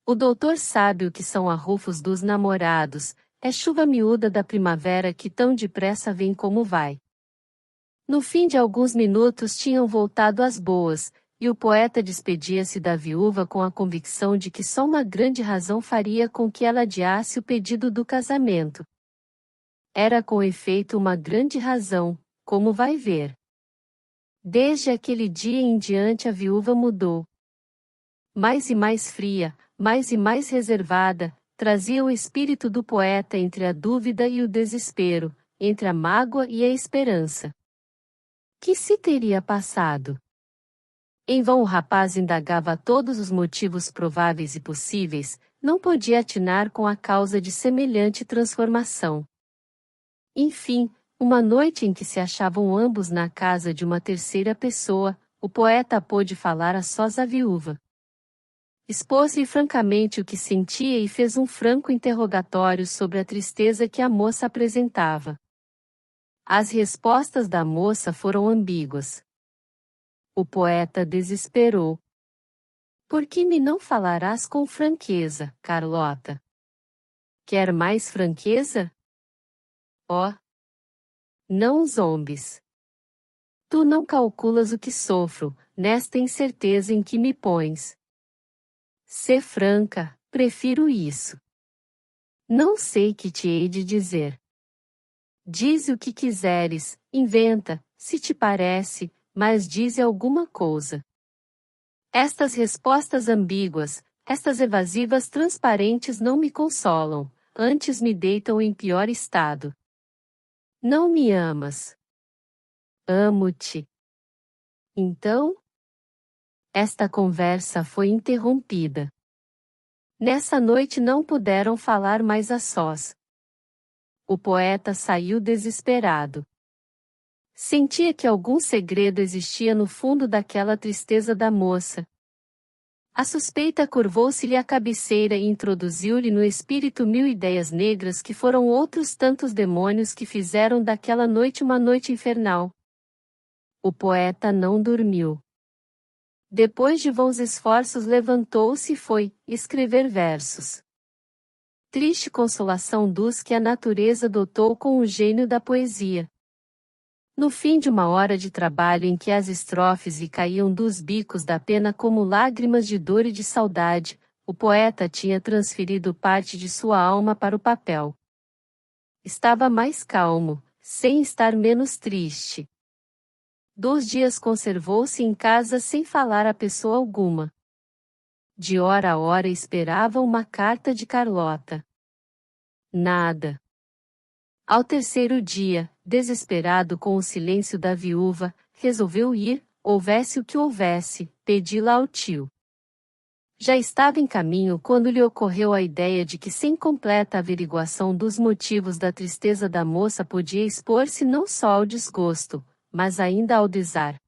O doutor sabe o que são arrufos dos namorados, é chuva miúda da primavera que tão depressa vem como vai. No fim de alguns minutos tinham voltado às boas, e o poeta despedia-se da viúva com a convicção de que só uma grande razão faria com que ela adiasse o pedido do casamento. Era com efeito uma grande razão, como vai ver. Desde aquele dia em diante a viúva mudou. Mais e mais fria, mais e mais reservada, trazia o espírito do poeta entre a dúvida e o desespero, entre a mágoa e a esperança. Que se teria passado? Em vão o rapaz indagava todos os motivos prováveis e possíveis, não podia atinar com a causa de semelhante transformação. Enfim, uma noite em que se achavam ambos na casa de uma terceira pessoa, o poeta pôde falar a sós à viúva. Expôs-lhe francamente o que sentia e fez um franco interrogatório sobre a tristeza que a moça apresentava. As respostas da moça foram ambíguas. O poeta desesperou. Por que me não falarás com franqueza, Carlota? Quer mais franqueza? Oh! Não zombes. Tu não calculas o que sofro, nesta incerteza em que me pões. Sê franca, prefiro isso. Não sei que te hei de dizer. Dize o que quiseres, inventa, se te parece, mas dize alguma coisa. Estas respostas ambíguas, estas evasivas transparentes não me consolam, antes me deitam em pior estado. Não me amas. Amo-te. Então? Esta conversa foi interrompida. Nessa noite não puderam falar mais a sós. O poeta saiu desesperado. Sentia que algum segredo existia no fundo daquela tristeza da moça. A suspeita curvou-se-lhe à cabeceira e introduziu-lhe no espírito mil ideias negras que foram outros tantos demônios que fizeram daquela noite uma noite infernal. O poeta não dormiu. Depois de vãos esforços levantou-se e foi escrever versos. Triste consolação dos que a natureza dotou com o gênio da poesia. No fim de uma hora de trabalho em que as estrofes lhe caíam dos bicos da pena como lágrimas de dor e de saudade, o poeta tinha transferido parte de sua alma para o papel. Estava mais calmo, sem estar menos triste. 2 dias conservou-se em casa sem falar a pessoa alguma. De hora a hora esperava uma carta de Carlota. Nada. Ao terceiro dia, desesperado com o silêncio da viúva, resolveu ir, houvesse o que houvesse, pedi-la ao tio. Já estava em caminho quando lhe ocorreu a ideia de que sem completa averiguação dos motivos da tristeza da moça podia expor-se não só ao desgosto, mas ainda ao desar.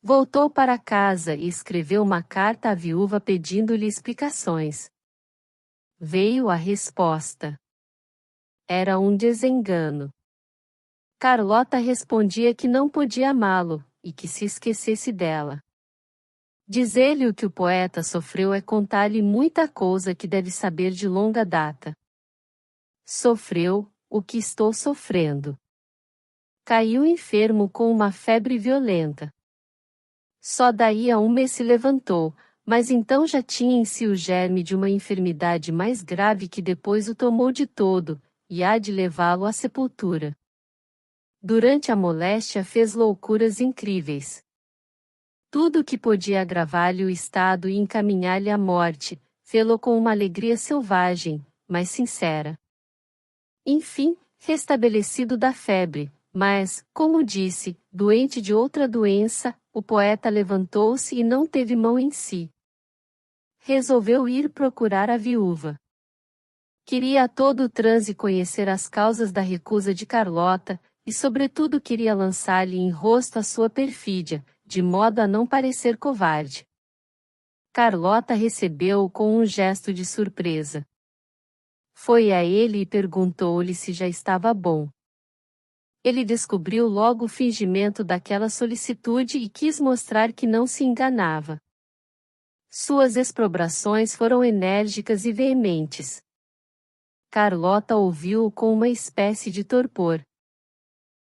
Voltou para casa e escreveu uma carta à viúva pedindo-lhe explicações. Veio a resposta. Era um desengano. Carlota respondia que não podia amá-lo, e que se esquecesse dela. Dizer-lhe o que o poeta sofreu é contar-lhe muita coisa que deve saber de longa data. Sofreu o que estou sofrendo. Caiu enfermo com uma febre violenta. Só daí a um mês se levantou, mas então já tinha em si o germe de uma enfermidade mais grave que depois o tomou de todo, e há de levá-lo à sepultura. Durante a moléstia fez loucuras incríveis. Tudo o que podia agravar-lhe o estado e encaminhar-lhe à morte, fê-lo com uma alegria selvagem, mas sincera. Enfim, restabelecido da febre, Mas, como disse, doente de outra doença, o poeta levantou-se e não teve mão em si. Resolveu ir procurar a viúva. Queria a todo o transe conhecer as causas da recusa de Carlota, e sobretudo queria lançar-lhe em rosto a sua perfídia, de modo a não parecer covarde. Carlota recebeu-o com um gesto de surpresa. Foi a ele e perguntou-lhe se já estava bom. Ele descobriu logo o fingimento daquela solicitude e quis mostrar que não se enganava. Suas exprobrações foram enérgicas e veementes. Carlota ouviu-o com uma espécie de torpor.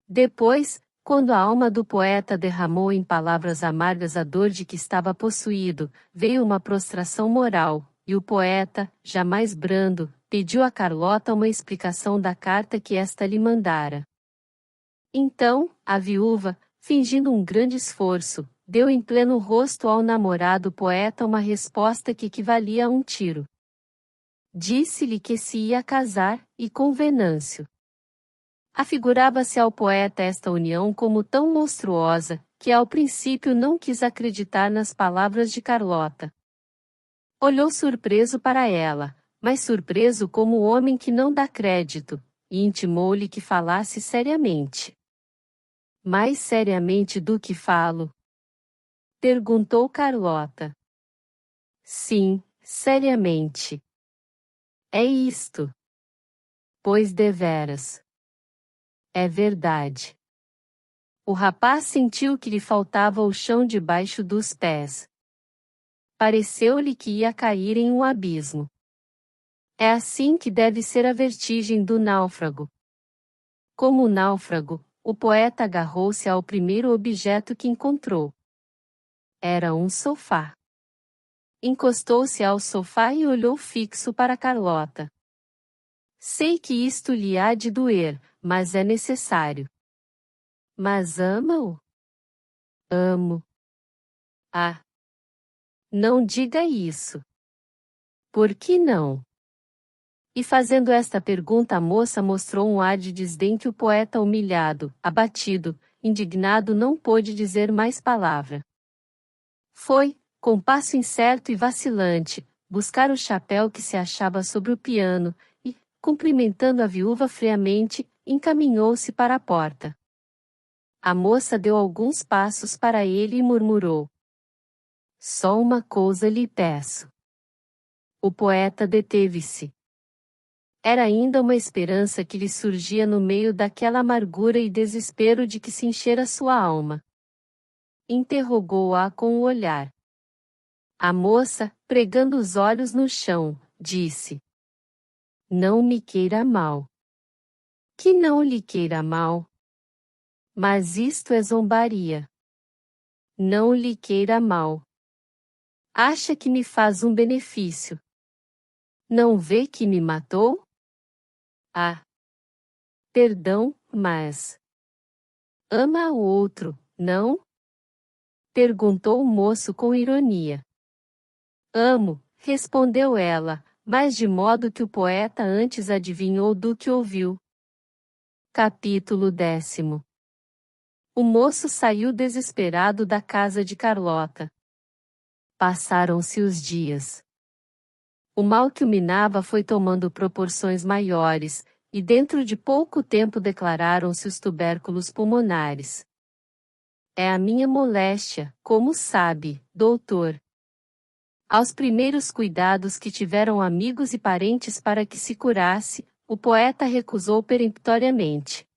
Depois, quando a alma do poeta derramou em palavras amargas a dor de que estava possuído, veio uma prostração moral, e o poeta, já mais brando, pediu a Carlota uma explicação da carta que esta lhe mandara. Então, a viúva, fingindo um grande esforço, deu em pleno rosto ao namorado poeta uma resposta que equivalia a um tiro. Disse-lhe que se ia casar, e com Venâncio. Afigurava-se ao poeta esta união como tão monstruosa, que ao princípio não quis acreditar nas palavras de Carlota. Olhou surpreso para ela, mas surpreso como o homem que não dá crédito, e intimou-lhe que falasse seriamente. Mais seriamente do que falo? Perguntou Carlota. Sim, seriamente. É isto. Pois deveras. É verdade. O rapaz sentiu que lhe faltava o chão debaixo dos pés. Pareceu-lhe que ia cair em um abismo. É assim que deve ser a vertigem do náufrago. Como o náufrago, o poeta agarrou-se ao primeiro objeto que encontrou. Era um sofá. Encostou-se ao sofá e olhou fixo para Carlota. Sei que isto lhe há de doer, mas é necessário. Mas ama-o? Amo. Ah! Não diga isso. Por que não? E fazendo esta pergunta a moça mostrou um ar de desdém que o poeta humilhado, abatido, indignado não pôde dizer mais palavra. Foi, com passo incerto e vacilante, buscar o chapéu que se achava sobre o piano, e, cumprimentando a viúva friamente, encaminhou-se para a porta. A moça deu alguns passos para ele e murmurou. Só uma coisa lhe peço. O poeta deteve-se. Era ainda uma esperança que lhe surgia no meio daquela amargura e desespero de que se enchera sua alma. Interrogou-a com o olhar. A moça, pregando os olhos no chão, disse: Não me queira mal. Que não lhe queira mal? Mas isto é zombaria. Não lhe queira mal. Acha que me faz um benefício. Não vê que me matou? Ah! Perdão, mas... Ama o outro, não? Perguntou o moço com ironia. Amo, respondeu ela, mas de modo que o poeta antes adivinhou do que ouviu. Capítulo 10. O moço saiu desesperado da casa de Carlota. Passaram-se os dias. O mal que o minava foi tomando proporções maiores, e dentro de pouco tempo declararam-se os tubérculos pulmonares. É a minha moléstia, como sabe, doutor. Aos primeiros cuidados que tiveram amigos e parentes para que se curasse, o poeta recusou peremptoriamente.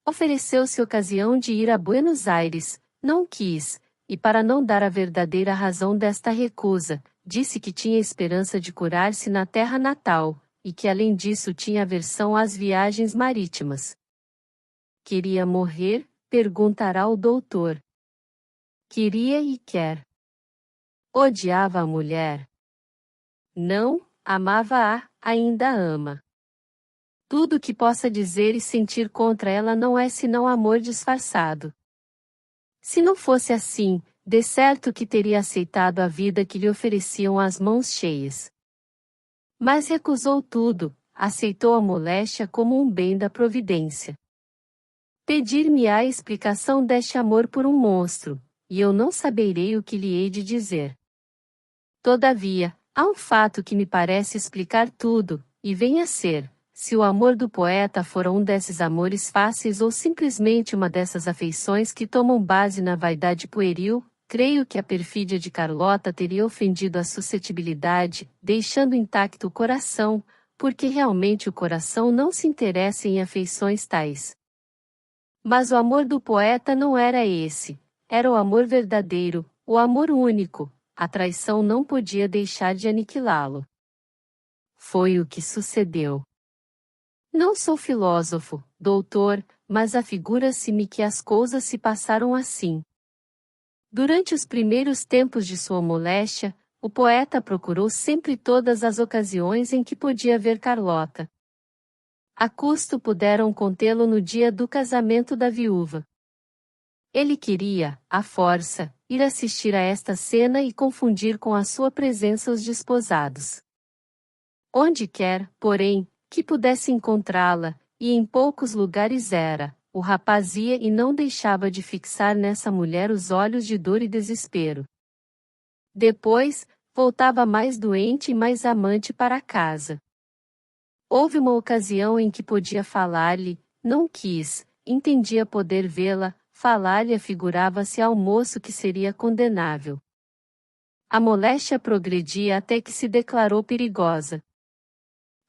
Ofereceu-se ocasião de ir a Buenos Aires, não quis, e para não dar a verdadeira razão desta recusa, disse que tinha esperança de curar-se na terra natal, e que além disso tinha aversão às viagens marítimas. Queria morrer? Perguntará o doutor. Queria e quer. Odiava a mulher? Não, amava-a, ainda ama. Tudo o que possa dizer e sentir contra ela não é senão amor disfarçado. Se não fosse assim, de certo que teria aceitado a vida que lhe ofereciam as mãos cheias. Mas recusou tudo, aceitou a moléstia como um bem da providência. Pedir-me-á a explicação deste amor por um monstro, e eu não saberei o que lhe hei de dizer. Todavia, há um fato que me parece explicar tudo, e vem a ser, se o amor do poeta fora um desses amores fáceis ou simplesmente uma dessas afeições que tomam base na vaidade pueril, creio que a perfídia de Carlota teria ofendido a suscetibilidade, deixando intacto o coração, porque realmente o coração não se interessa em afeições tais. Mas o amor do poeta não era esse, era o amor verdadeiro, o amor único, a traição não podia deixar de aniquilá-lo. Foi o que sucedeu. Não sou filósofo, doutor, mas afigura-se-me que as coisas se passaram assim. Durante os primeiros tempos de sua moléstia, o poeta procurou sempre todas as ocasiões em que podia ver Carlota. A custo puderam contê-lo no dia do casamento da viúva. Ele queria, à força, ir assistir a esta cena e confundir com a sua presença os desposados. Onde quer, porém, que pudesse encontrá-la, e em poucos lugares era, o rapaz ia e não deixava de fixar nessa mulher os olhos de dor e desespero. Depois, voltava mais doente e mais amante para casa. Houve uma ocasião em que podia falar-lhe, não quis, entendia poder vê-la, falar-lhe afigurava-se ao moço que seria condenável. A moléstia progredia até que se declarou perigosa.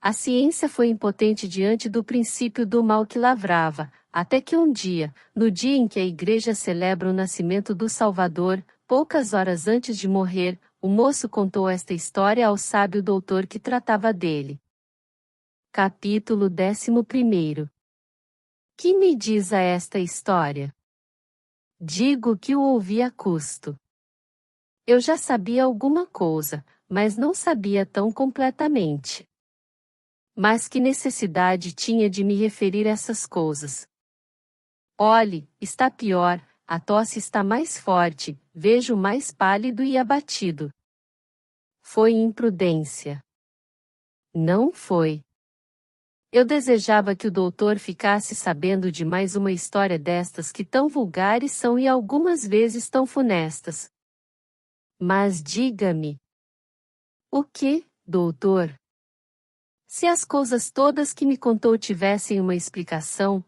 A ciência foi impotente diante do princípio do mal que lavrava, até que um dia, no dia em que a Igreja celebra o nascimento do Salvador, poucas horas antes de morrer, o moço contou esta história ao sábio doutor que tratava dele. Capítulo 11. Que me diz a esta história? Digo que o ouvi a custo. Eu já sabia alguma coisa, mas não sabia tão completamente. Mas que necessidade tinha de me referir essas coisas? Olhe, está pior, a tosse está mais forte, vejo mais pálido e abatido. Foi imprudência. Não foi. Eu desejava que o doutor ficasse sabendo de mais uma história destas que tão vulgares são e algumas vezes tão funestas. Mas diga-me. O que, doutor? Se as coisas todas que me contou tivessem uma explicação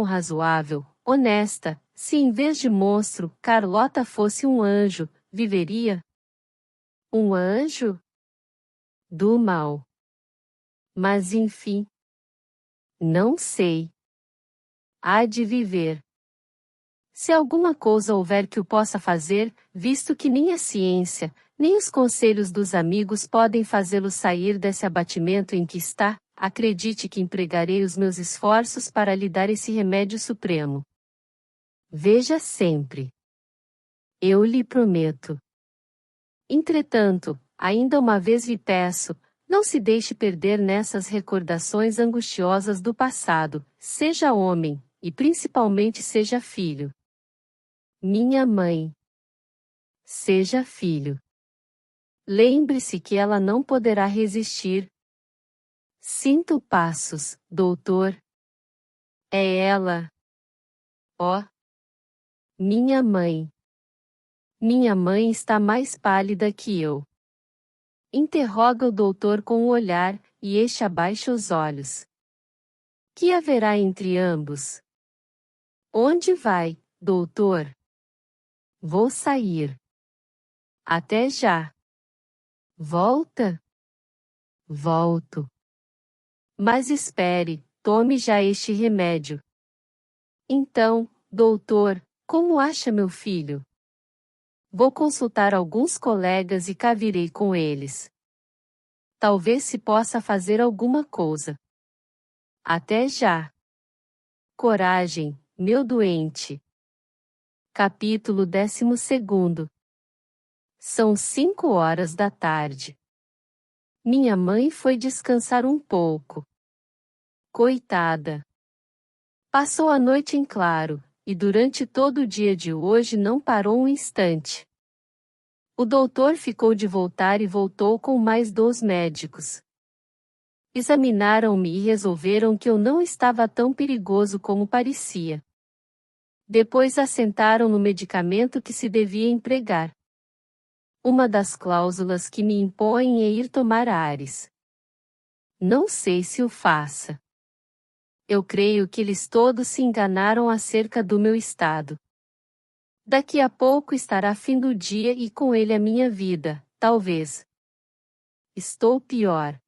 razoável, honesta, se em vez de monstro, Carlota fosse um anjo, viveria? Um anjo? Do mal. Mas enfim. Não sei. Há de viver. Se alguma coisa houver que o possa fazer, visto que nem a ciência, nem os conselhos dos amigos podem fazê-lo sair desse abatimento em que está, acredite que empregarei os meus esforços para lhe dar esse remédio supremo. Veja sempre. Eu lhe prometo. Entretanto, ainda uma vez lhe peço, não se deixe perder nessas recordações angustiosas do passado, seja homem, e principalmente seja filho. Minha mãe. Seja filho. Lembre-se que ela não poderá resistir. Sinto passos, doutor. É ela. Ó. Minha mãe. Minha mãe está mais pálida que eu. Interroga o doutor com o olhar, e este abaixa os olhos. Que haverá entre ambos? Onde vai, doutor? Vou sair. Até já. Volta? Volto. Mas espere, tome já este remédio. Então, doutor, como acha meu filho? Vou consultar alguns colegas e cá virei com eles. Talvez se possa fazer alguma coisa. Até já. Coragem, meu doente. Capítulo 12. São 5 horas da tarde. Minha mãe foi descansar um pouco. Coitada. Passou a noite em claro, e durante todo o dia de hoje não parou um instante. O doutor ficou de voltar e voltou com mais 2 médicos. Examinaram-me e resolveram que eu não estava tão perigoso como parecia. Depois assentaram no medicamento que se devia empregar. Uma das cláusulas que me impõem é ir tomar ares. Não sei se o faça. Eu creio que eles todos se enganaram acerca do meu estado. Daqui a pouco estará fim do dia e com ele a minha vida, talvez. Estou pior.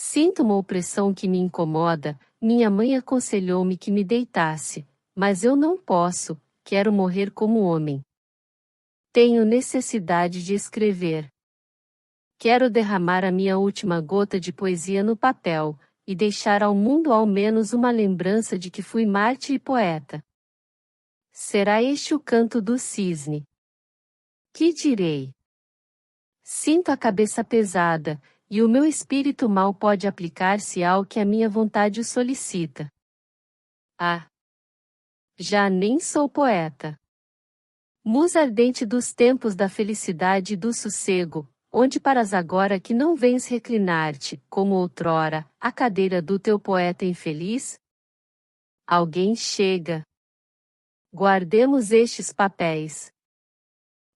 Sinto uma opressão que me incomoda. Minha mãe aconselhou-me que me deitasse, mas eu não posso, quero morrer como homem. Tenho necessidade de escrever. Quero derramar a minha última gota de poesia no papel, e deixar ao mundo ao menos uma lembrança de que fui mártir e poeta. Será este o canto do cisne? Que direi? Sinto a cabeça pesada, e o meu espírito mal pode aplicar-se ao que a minha vontade o solicita. Ah! Já nem sou poeta. Musa ardente dos tempos da felicidade e do sossego, onde paras agora que não vens reclinar-te, como outrora, à cadeira do teu poeta infeliz? Alguém chega. Guardemos estes papéis.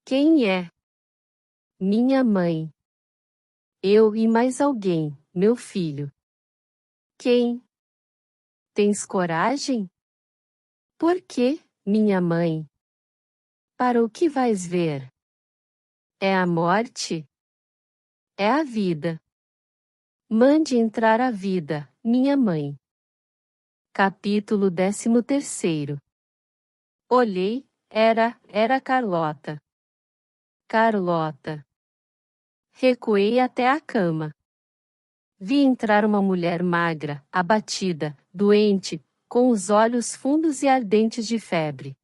Quem é? Minha mãe. Eu e mais alguém, meu filho. Quem? Tens coragem? Por quê, minha mãe? Para o que vais ver? É a morte? É a vida. Mande entrar a vida, minha mãe. Capítulo 13. Olhei, era Carlota. Carlota. Recuei até a cama. Vi entrar uma mulher magra, abatida, doente, com os olhos fundos e ardentes de febre.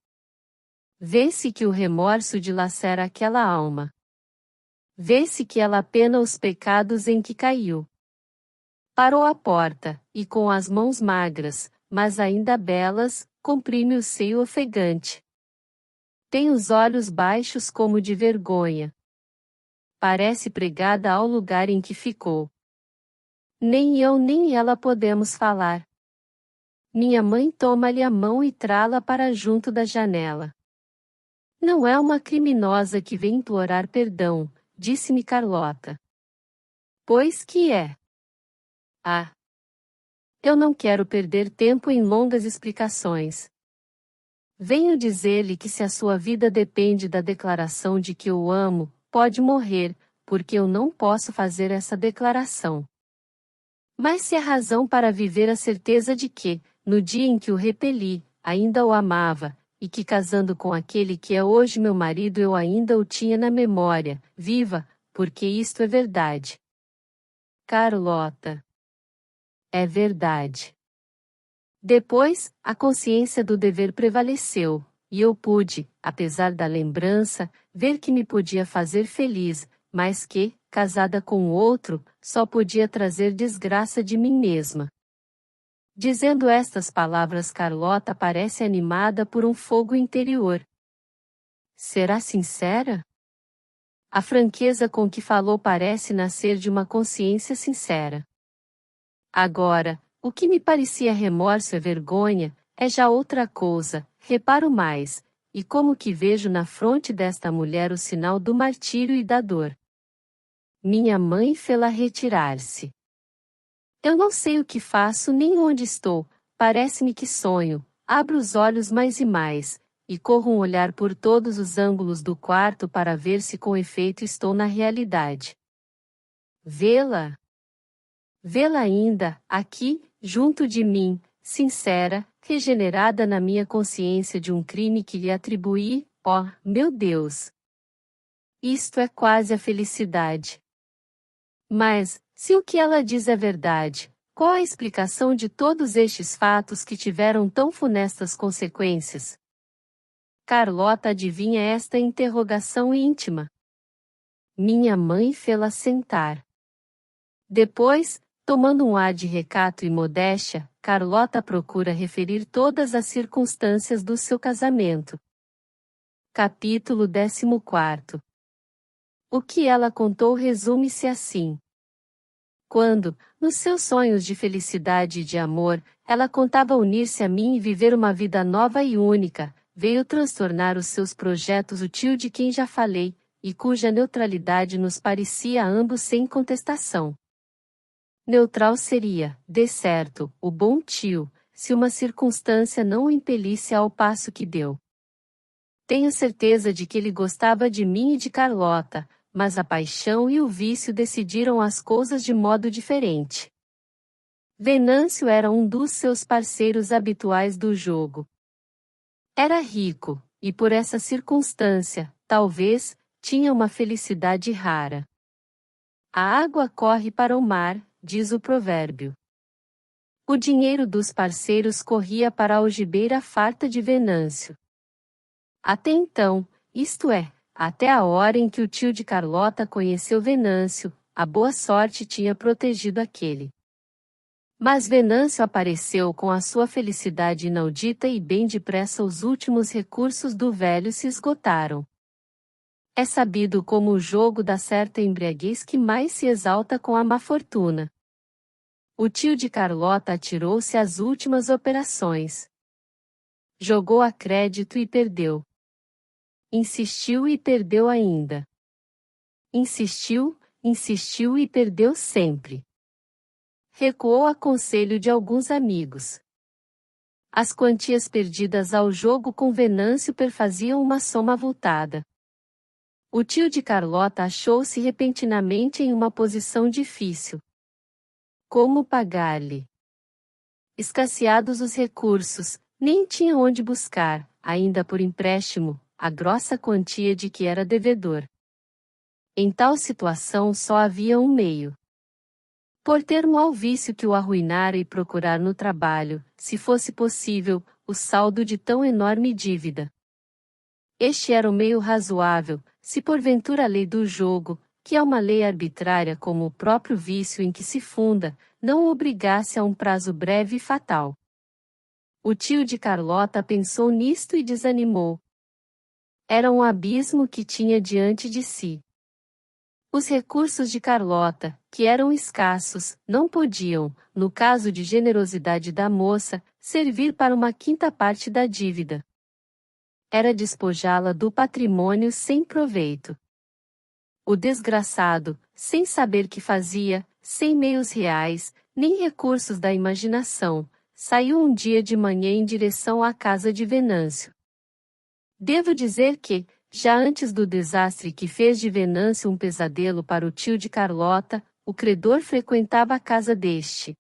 Vê-se que o remorso dilacera aquela alma. Vê-se que ela pena os pecados em que caiu. Parou à porta, e com as mãos magras, mas ainda belas, comprime o seio ofegante. Tem os olhos baixos como de vergonha. Parece pregada ao lugar em que ficou. Nem eu nem ela podemos falar. Minha mãe toma-lhe a mão e trá-la para junto da janela. Não é uma criminosa que vem implorar perdão, disse-me Carlota. Pois que é? Ah! Eu não quero perder tempo em longas explicações. Venho dizer-lhe que se a sua vida depende da declaração de que eu amo, pode morrer, porque eu não posso fazer essa declaração. Mas se há razão para viver a certeza de que, no dia em que o repeli, ainda o amava, e que casando com aquele que é hoje meu marido eu ainda o tinha na memória, viva, porque isto é verdade. Carlota. É verdade. Depois, a consciência do dever prevaleceu, e eu pude, apesar da lembrança, ver que me podia fazer feliz, mas que, casada com o outro, só podia trazer desgraça de mim mesma. Dizendo estas palavras, Carlota parece animada por um fogo interior. Será sincera? A franqueza com que falou parece nascer de uma consciência sincera. Agora, o que me parecia remorso e vergonha, é já outra coisa, reparo mais, e como que vejo na fronte desta mulher o sinal do martírio e da dor. Minha mãe fê-la retirar-se. Eu não sei o que faço nem onde estou, parece-me que sonho, abro os olhos mais e mais, e corro um olhar por todos os ângulos do quarto para ver se com efeito estou na realidade. Vê-la? Vê-la ainda, aqui, junto de mim, sincera, regenerada na minha consciência de um crime que lhe atribuí, ó, meu Deus! Isto é quase a felicidade. Mas, se o que ela diz é verdade, qual a explicação de todos estes fatos que tiveram tão funestas consequências? Carlota adivinha esta interrogação íntima. Minha mãe fê-la sentar. Depois, tomando um ar de recato e modéstia, Carlota procura referir todas as circunstâncias do seu casamento. Capítulo 14. O que ela contou resume-se assim. Quando, nos seus sonhos de felicidade e de amor, ela contava unir-se a mim e viver uma vida nova e única, veio transtornar os seus projetos o tio de quem já falei, e cuja neutralidade nos parecia a ambos sem contestação. Neutral seria, de certo, o bom tio, se uma circunstância não o impelisse ao passo que deu. Tenho certeza de que ele gostava de mim e de Carlota, mas a paixão e o vício decidiram as coisas de modo diferente. Venâncio era um dos seus parceiros habituais do jogo. Era rico, e por essa circunstância, talvez, tinha uma felicidade rara. A água corre para o mar, diz o provérbio. O dinheiro dos parceiros corria para a algibeira farta de Venâncio. Até então, isto é, até a hora em que o tio de Carlota conheceu Venâncio, a boa sorte tinha protegido aquele. Mas Venâncio apareceu com a sua felicidade inaudita e bem depressa os últimos recursos do velho se esgotaram. É sabido como o jogo dá certa embriaguez que mais se exalta com a má fortuna. O tio de Carlota atirou-se às últimas operações. Jogou a crédito e perdeu. Insistiu e perdeu ainda. Insistiu e perdeu sempre. Recuou a conselho de alguns amigos. As quantias perdidas ao jogo com Venâncio perfaziam uma soma avultada. O tio de Carlota achou-se repentinamente em uma posição difícil. Como pagar-lhe? Escasseados os recursos, nem tinha onde buscar, ainda por empréstimo, a grossa quantia de que era devedor. Em tal situação só havia um meio. Pôr termo ao vício que o arruinara e procurar no trabalho, se fosse possível, o saldo de tão enorme dívida. Este era o meio razoável, se porventura a lei do jogo, que é uma lei arbitrária como o próprio vício em que se funda, não o obrigasse a um prazo breve e fatal. O tio de Carlota pensou nisto e desanimou. Era um abismo que tinha diante de si. Os recursos de Carlota, que eram escassos, não podiam, no caso de generosidade da moça, servir para uma quinta parte da dívida. Era despojá-la do patrimônio sem proveito. O desgraçado, sem saber que fazia, sem meios reais, nem recursos da imaginação, saiu um dia de manhã em direção à casa de Venâncio. Devo dizer que, já antes do desastre que fez de Venâncio um pesadelo para o tio de Carlota, o credor frequentava a casa deste.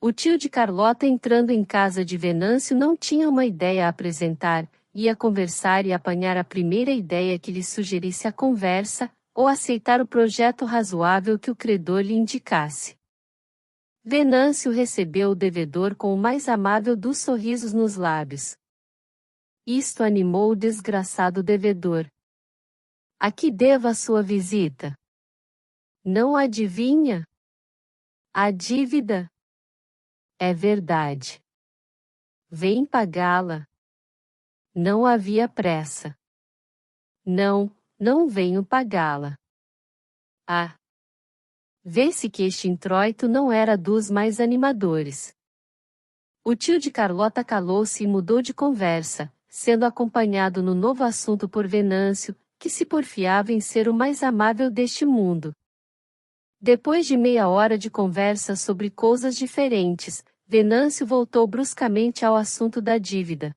O tio de Carlota entrando em casa de Venâncio não tinha uma ideia a apresentar, ia conversar e apanhar a primeira ideia que lhe sugerisse a conversa, ou aceitar o projeto razoável que o credor lhe indicasse. Venâncio recebeu o devedor com o mais amável dos sorrisos nos lábios. Isto animou o desgraçado devedor. A que devo a sua visita? Não adivinha? A dívida? É verdade. Vem pagá-la. Não havia pressa. Não venho pagá-la. Ah! Vê-se que este introito não era dos mais animadores. O tio de Carlota calou-se e mudou de conversa, sendo acompanhado no novo assunto por Venâncio, que se porfiava em ser o mais amável deste mundo. Depois de meia hora de conversa sobre coisas diferentes, Venâncio voltou bruscamente ao assunto da dívida.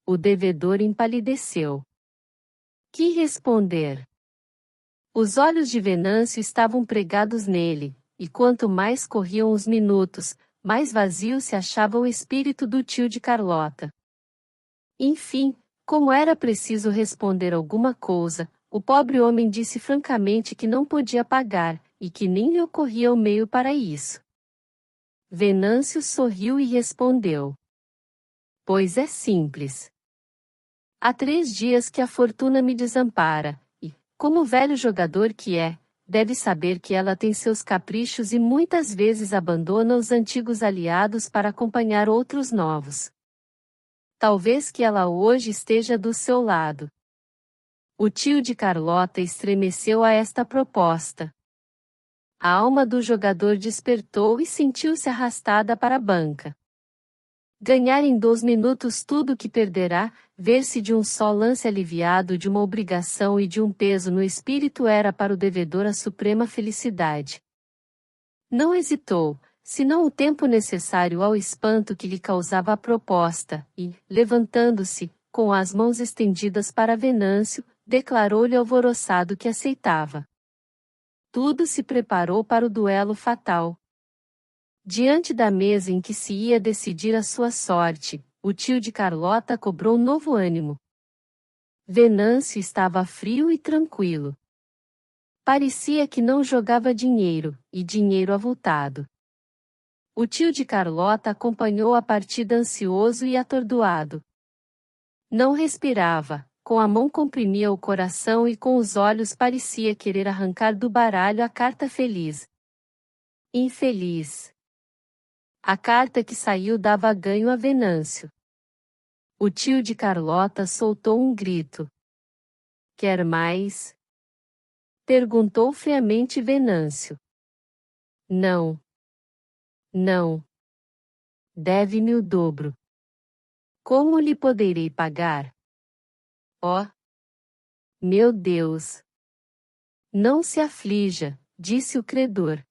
O devedor empalideceu. Que responder? Os olhos de Venâncio estavam pregados nele, e quanto mais corriam os minutos, mais vazio se achava o espírito do tio de Carlota. Enfim, como era preciso responder alguma coisa, o pobre homem disse francamente que não podia pagar, e que nem lhe ocorria o meio para isso. Venâncio sorriu e respondeu. Pois é simples. Há 3 dias que a fortuna me desampara, e, como velho jogador que é, deve saber que ela tem seus caprichos e muitas vezes abandona os antigos aliados para acompanhar outros novos. Talvez que ela hoje esteja do seu lado. O tio de Carlota estremeceu a esta proposta. A alma do jogador despertou e sentiu-se arrastada para a banca. Ganhar em 2 minutos tudo o que perderá, ver-se de um só lance aliviado de uma obrigação e de um peso no espírito era para o devedor a suprema felicidade. Não hesitou, senão o tempo necessário ao espanto que lhe causava a proposta, e, levantando-se, com as mãos estendidas para Venâncio, declarou-lhe alvoroçado que aceitava. Tudo se preparou para o duelo fatal. Diante da mesa em que se ia decidir a sua sorte, o tio de Carlota cobrou novo ânimo. Venâncio estava frio e tranquilo. Parecia que não jogava dinheiro, e dinheiro avultado. O tio de Carlota acompanhou a partida ansioso e atordoado. Não respirava, com a mão comprimia o coração e com os olhos parecia querer arrancar do baralho a carta feliz. Infeliz. A carta que saiu dava ganho a Venâncio. O tio de Carlota soltou um grito. Quer mais? Perguntou friamente Venâncio. Não. Não. Deve-me o dobro. Como lhe poderei pagar? Oh! Meu Deus! Não se aflija, disse o credor.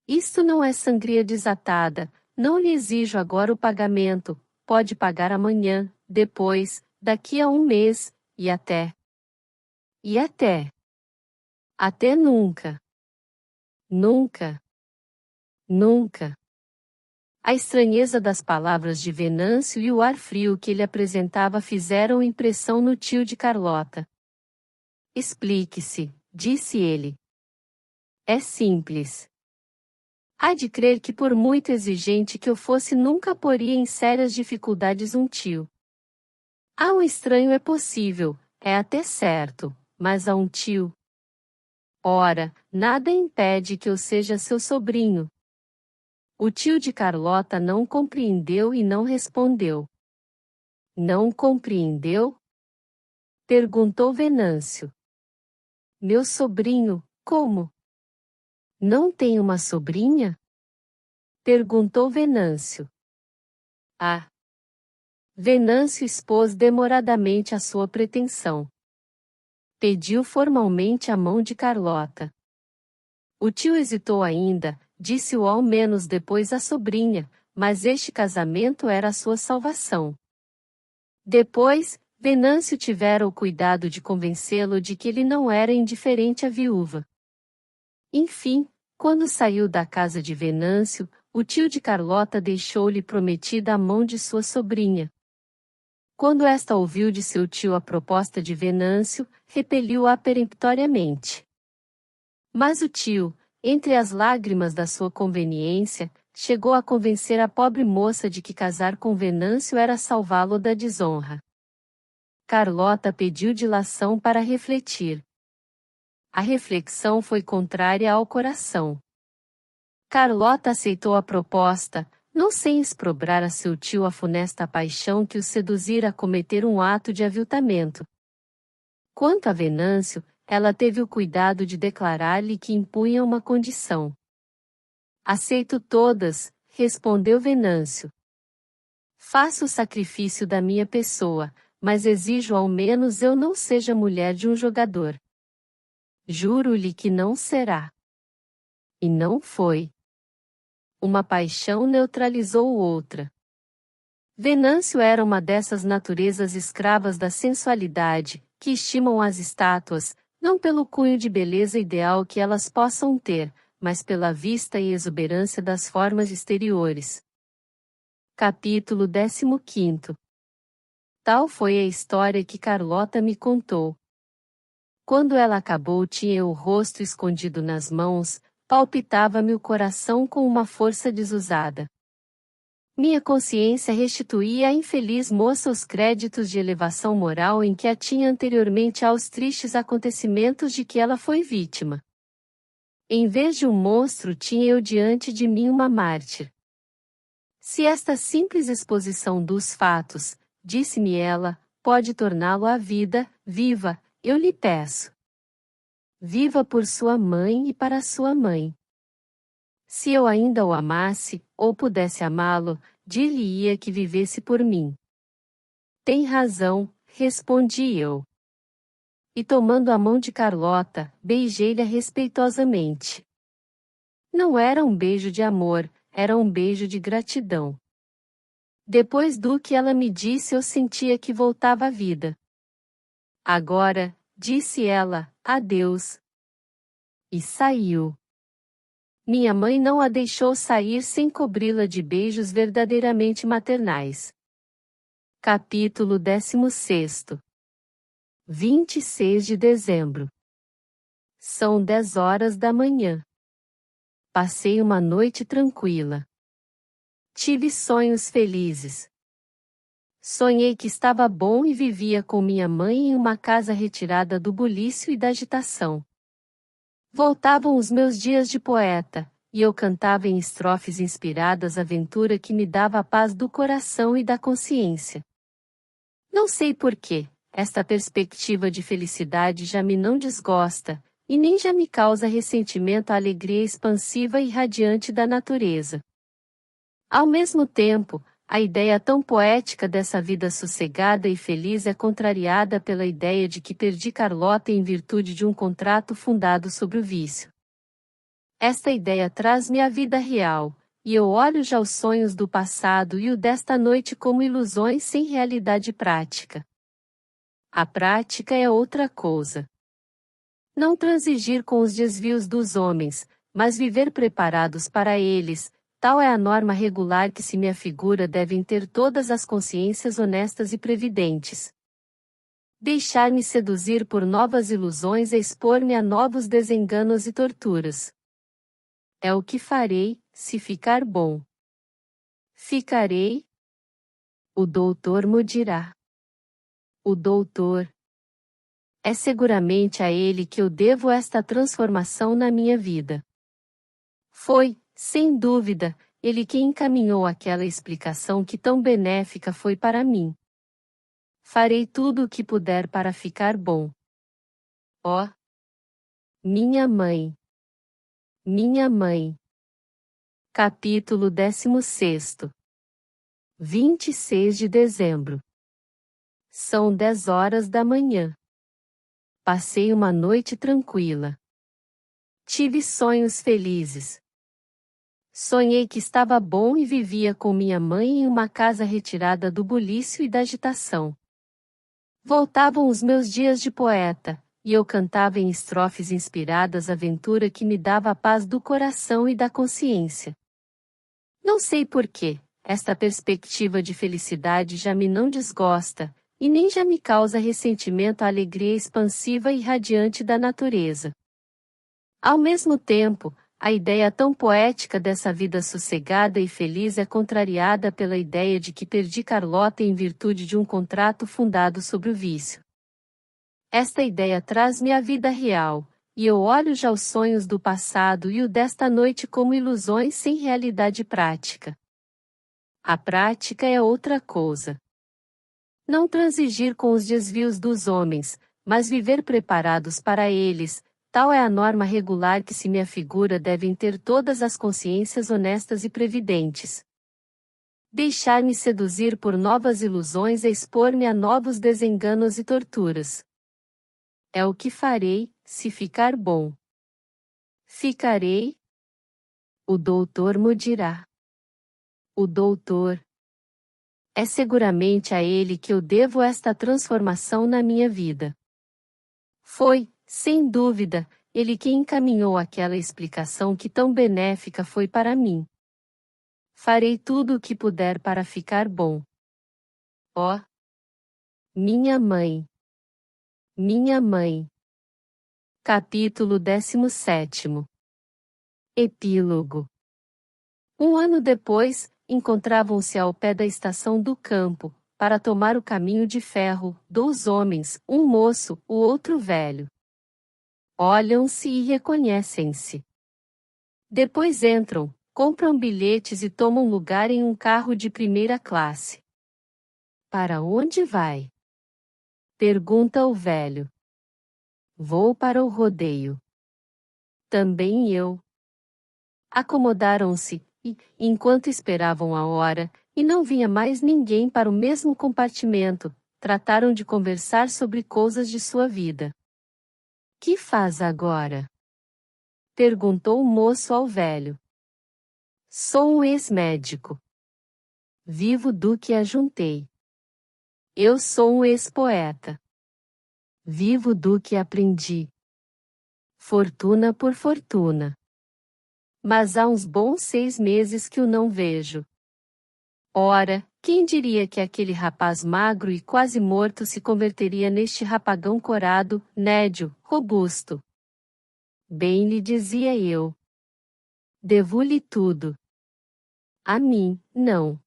Isto não é sangria desatada, não lhe exijo agora o pagamento, pode pagar amanhã, depois, daqui a 1 mês, e até. E até. Até nunca. Nunca. Nunca. A estranheza das palavras de Venâncio e o ar frio que ele apresentava fizeram impressão no tio de Carlota. Explique-se, disse ele. É simples. Há de crer que por muito exigente que eu fosse nunca poria em sérias dificuldades um tio. A um estranho é possível, é até certo, mas a um tio. Ora, nada impede que eu seja seu sobrinho. O tio de Carlota não compreendeu e não respondeu. Não compreendeu? Perguntou Venâncio. Meu sobrinho, como? Não tem uma sobrinha? Perguntou Venâncio. Ah! Venâncio expôs demoradamente a sua pretensão. Pediu formalmente a mão de Carlota. O tio hesitou ainda, disse-o ao menos depois à sobrinha, mas este casamento era a sua salvação. Depois, Venâncio tivera o cuidado de convencê-lo de que ele não era indiferente à viúva. Enfim, quando saiu da casa de Venâncio, o tio de Carlota deixou-lhe prometida a mão de sua sobrinha. Quando esta ouviu de seu tio a proposta de Venâncio, repeliu-a peremptoriamente. Mas o tio, entre as lágrimas da sua conveniência, chegou a convencer a pobre moça de que casar com Venâncio era salvá-lo da desonra. Carlota pediu dilação para refletir. A reflexão foi contrária ao coração. Carlota aceitou a proposta, não sem exprobrar a seu tio a funesta paixão que o seduzira a cometer um ato de aviltamento. Quanto a Venâncio, ela teve o cuidado de declarar-lhe que impunha uma condição. Aceito todas, respondeu Venâncio. Faço o sacrifício da minha pessoa, mas exijo ao menos eu não seja mulher de um jogador. Juro-lhe que não será. E não foi. Uma paixão neutralizou outra. Venâncio era uma dessas naturezas escravas da sensualidade, que estimam as estátuas, não pelo cunho de beleza ideal que elas possam ter, mas pela vista e exuberância das formas exteriores. Capítulo 15. Tal foi a história que Carlota me contou. Quando ela acabou, tinha eu o rosto escondido nas mãos, palpitava-me o coração com uma força desusada. Minha consciência restituía à infeliz moça os créditos de elevação moral em que a tinha anteriormente aos tristes acontecimentos de que ela foi vítima. Em vez de um monstro, tinha eu diante de mim uma mártir. Se esta simples exposição dos fatos, disse-me ela, pode torná-lo à vida, viva, eu lhe peço. Viva por sua mãe e para sua mãe. Se eu ainda o amasse, ou pudesse amá-lo, dir-lhe-ia que vivesse por mim. Tem razão, respondi eu. E tomando a mão de Carlota, beijei-lhe respeitosamente. Não era um beijo de amor, era um beijo de gratidão. Depois do que ela me disse, eu sentia que voltava à vida. Agora, disse ela, adeus. E saiu. Minha mãe não a deixou sair sem cobri-la de beijos verdadeiramente maternais. Capítulo 16. 26 de dezembro. São 10 horas da manhã. Passei uma noite tranquila. Tive sonhos felizes. Sonhei que estava bom e vivia com minha mãe em uma casa retirada do bulício e da agitação. Voltavam os meus dias de poeta, e eu cantava em estrofes inspiradas a aventura que me dava a paz do coração e da consciência. Não sei por quê, esta perspectiva de felicidade já me não desgosta, e nem já me causa ressentimento a alegria expansiva e radiante da natureza. Ao mesmo tempo, a ideia tão poética dessa vida sossegada e feliz é contrariada pela ideia de que perdi Carlota em virtude de um contrato fundado sobre o vício. Esta ideia traz-me à vida real, e eu olho já os sonhos do passado e o desta noite como ilusões sem realidade prática. A prática é outra coisa. Não transigir com os desvios dos homens, mas viver preparados para eles, tal é a norma regular que se me afigura devem ter todas as consciências honestas e previdentes. Deixar-me seduzir por novas ilusões é expor-me a novos desenganos e torturas. É o que farei, se ficar bom. Ficarei? O doutor me dirá. O doutor. É seguramente a ele que eu devo esta transformação na minha vida. Foi, sem dúvida, ele quem encaminhou aquela explicação que tão benéfica foi para mim. Farei tudo o que puder para ficar bom. Ó! Minha mãe! Minha mãe! Capítulo 16. 26 de dezembro. São 10 horas da manhã. Passei uma noite tranquila. Tive sonhos felizes. Sonhei que estava bom e vivia com minha mãe em uma casa retirada do bulício e da agitação. Voltavam os meus dias de poeta, e eu cantava em estrofes inspiradas a aventura que me dava a paz do coração e da consciência. Não sei por quê, esta perspectiva de felicidade já me não desgosta, e nem já me causa ressentimento a alegria expansiva e radiante da natureza. Ao mesmo tempo, a ideia tão poética dessa vida sossegada e feliz é contrariada pela ideia de que perdi Carlota em virtude de um contrato fundado sobre o vício. Esta ideia traz-me à vida real, e eu olho já os sonhos do passado e o desta noite como ilusões sem realidade prática. A prática é outra coisa. Não transigir com os desvios dos homens, mas viver preparados para eles, tal é a norma regular que se me afigura devem ter todas as consciências honestas e previdentes. Deixar-me seduzir por novas ilusões é expor-me a novos desenganos e torturas. É o que farei, se ficar bom. Ficarei? O doutor me dirá. O doutor. É seguramente a ele que eu devo esta transformação na minha vida. Foi, sem dúvida, ele quem encaminhou aquela explicação que tão benéfica foi para mim. Farei tudo o que puder para ficar bom. Ó! Minha mãe! Minha mãe! Capítulo 17. Epílogo. Um ano depois, encontravam-se ao pé da estação do campo, para tomar o caminho de ferro, 2 homens, um moço, o outro velho. Olham-se e reconhecem-se. Depois entram, compram bilhetes e tomam lugar em um carro de primeira classe. Para onde vai? Pergunta o velho. Vou para o rodeio. Também eu. Acomodaram-se, e, enquanto esperavam a hora, e não vinha mais ninguém para o mesmo compartimento, trataram de conversar sobre coisas de sua vida. Que faz agora? Perguntou o moço ao velho. Sou um ex-médico. Vivo do que ajuntei. Eu sou um ex-poeta. Vivo do que aprendi. Fortuna por fortuna. Mas há uns bons 6 meses que o não vejo. Ora, quem diria que aquele rapaz magro e quase morto se converteria neste rapagão corado, nédio, robusto? Bem lhe dizia eu. Devo-lhe tudo. A mim, não.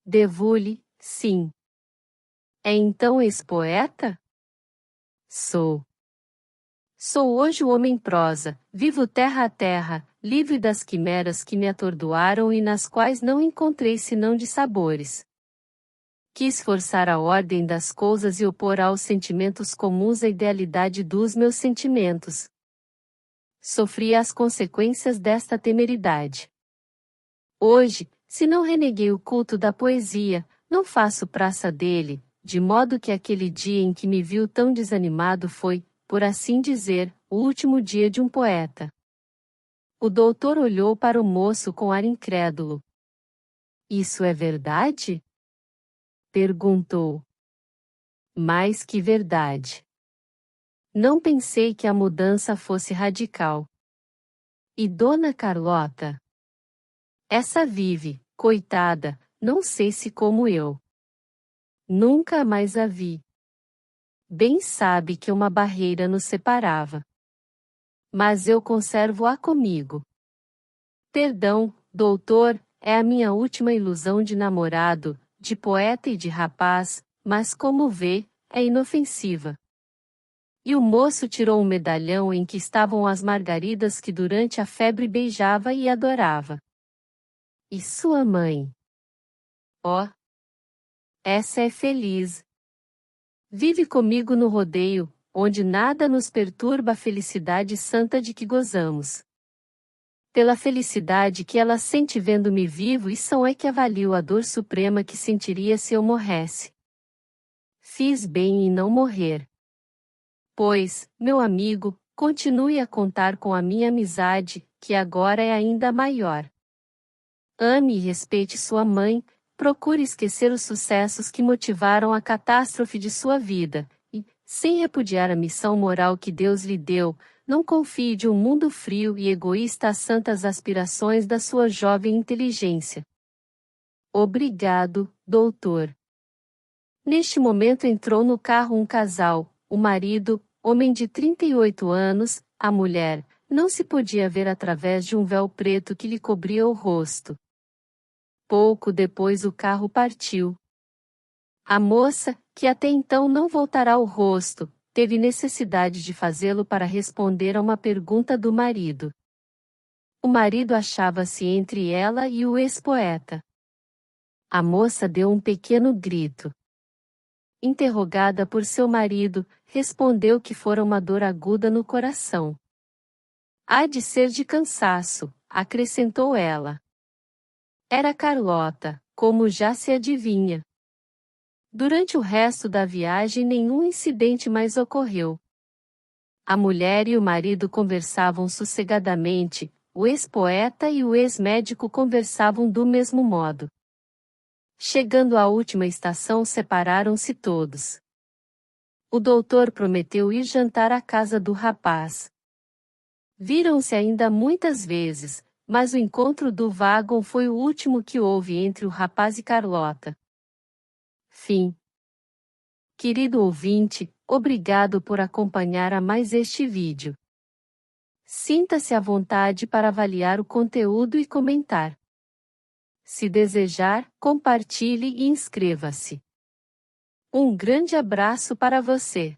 Devo-lhe, sim. É então ex-poeta? Sou. Sou hoje o homem prosa, vivo terra a terra, livre das quimeras que me atordoaram e nas quais não encontrei senão de sabores. Quis forçar a ordem das coisas e opor aos sentimentos comuns a idealidade dos meus sentimentos. Sofri as consequências desta temeridade. Hoje, se não reneguei o culto da poesia, não faço praça dele, de modo que aquele dia em que me viu tão desanimado foi, por assim dizer, o último dia de um poeta. O doutor olhou para o moço com ar incrédulo. Isso é verdade? Perguntou. Mais que verdade. Não pensei que a mudança fosse radical. E Dona Carlota? Essa vive, coitada, não sei se como eu. Nunca mais a vi. Bem sabe que uma barreira nos separava. Mas eu conservo-a comigo. Perdão, doutor, é a minha última ilusão de namorado, de poeta e de rapaz, mas como vê, é inofensiva. E o moço tirou um medalhão em que estavam as margaridas que durante a febre beijava e adorava. E sua mãe? Oh! Essa é feliz. Vive comigo no rodeio, onde nada nos perturba a felicidade santa de que gozamos. Pela felicidade que ela sente vendo-me vivo e são é que avalio a dor suprema que sentiria se eu morresse. Fiz bem em não morrer. Pois, meu amigo, continue a contar com a minha amizade, que agora é ainda maior. Ame e respeite sua mãe, procure esquecer os sucessos que motivaram a catástrofe de sua vida, e, sem repudiar a missão moral que Deus lhe deu, não confie de um mundo frio e egoísta às santas aspirações da sua jovem inteligência. Obrigado, doutor. Neste momento entrou no carro um casal, o marido, homem de 38 anos, a mulher, não se podia ver através de um véu preto que lhe cobria o rosto. Pouco depois o carro partiu. A moça, que até então não voltara o rosto, teve necessidade de fazê-lo para responder a uma pergunta do marido. O marido achava-se entre ela e o ex-poeta. A moça deu um pequeno grito. Interrogada por seu marido, respondeu que fora uma dor aguda no coração. Há de ser de cansaço, acrescentou ela. Era Carlota, como já se adivinha. Durante o resto da viagem nenhum incidente mais ocorreu. A mulher e o marido conversavam sossegadamente, o ex-poeta e o ex-médico conversavam do mesmo modo. Chegando à última estação separaram-se todos. O doutor prometeu ir jantar à casa do rapaz. Viram-se ainda muitas vezes, mas o encontro do vagão foi o último que houve entre o rapaz e Carlota. Fim. Querido ouvinte, obrigado por acompanhar a mais este vídeo. Sinta-se à vontade para avaliar o conteúdo e comentar. Se desejar, compartilhe e inscreva-se. Um grande abraço para você.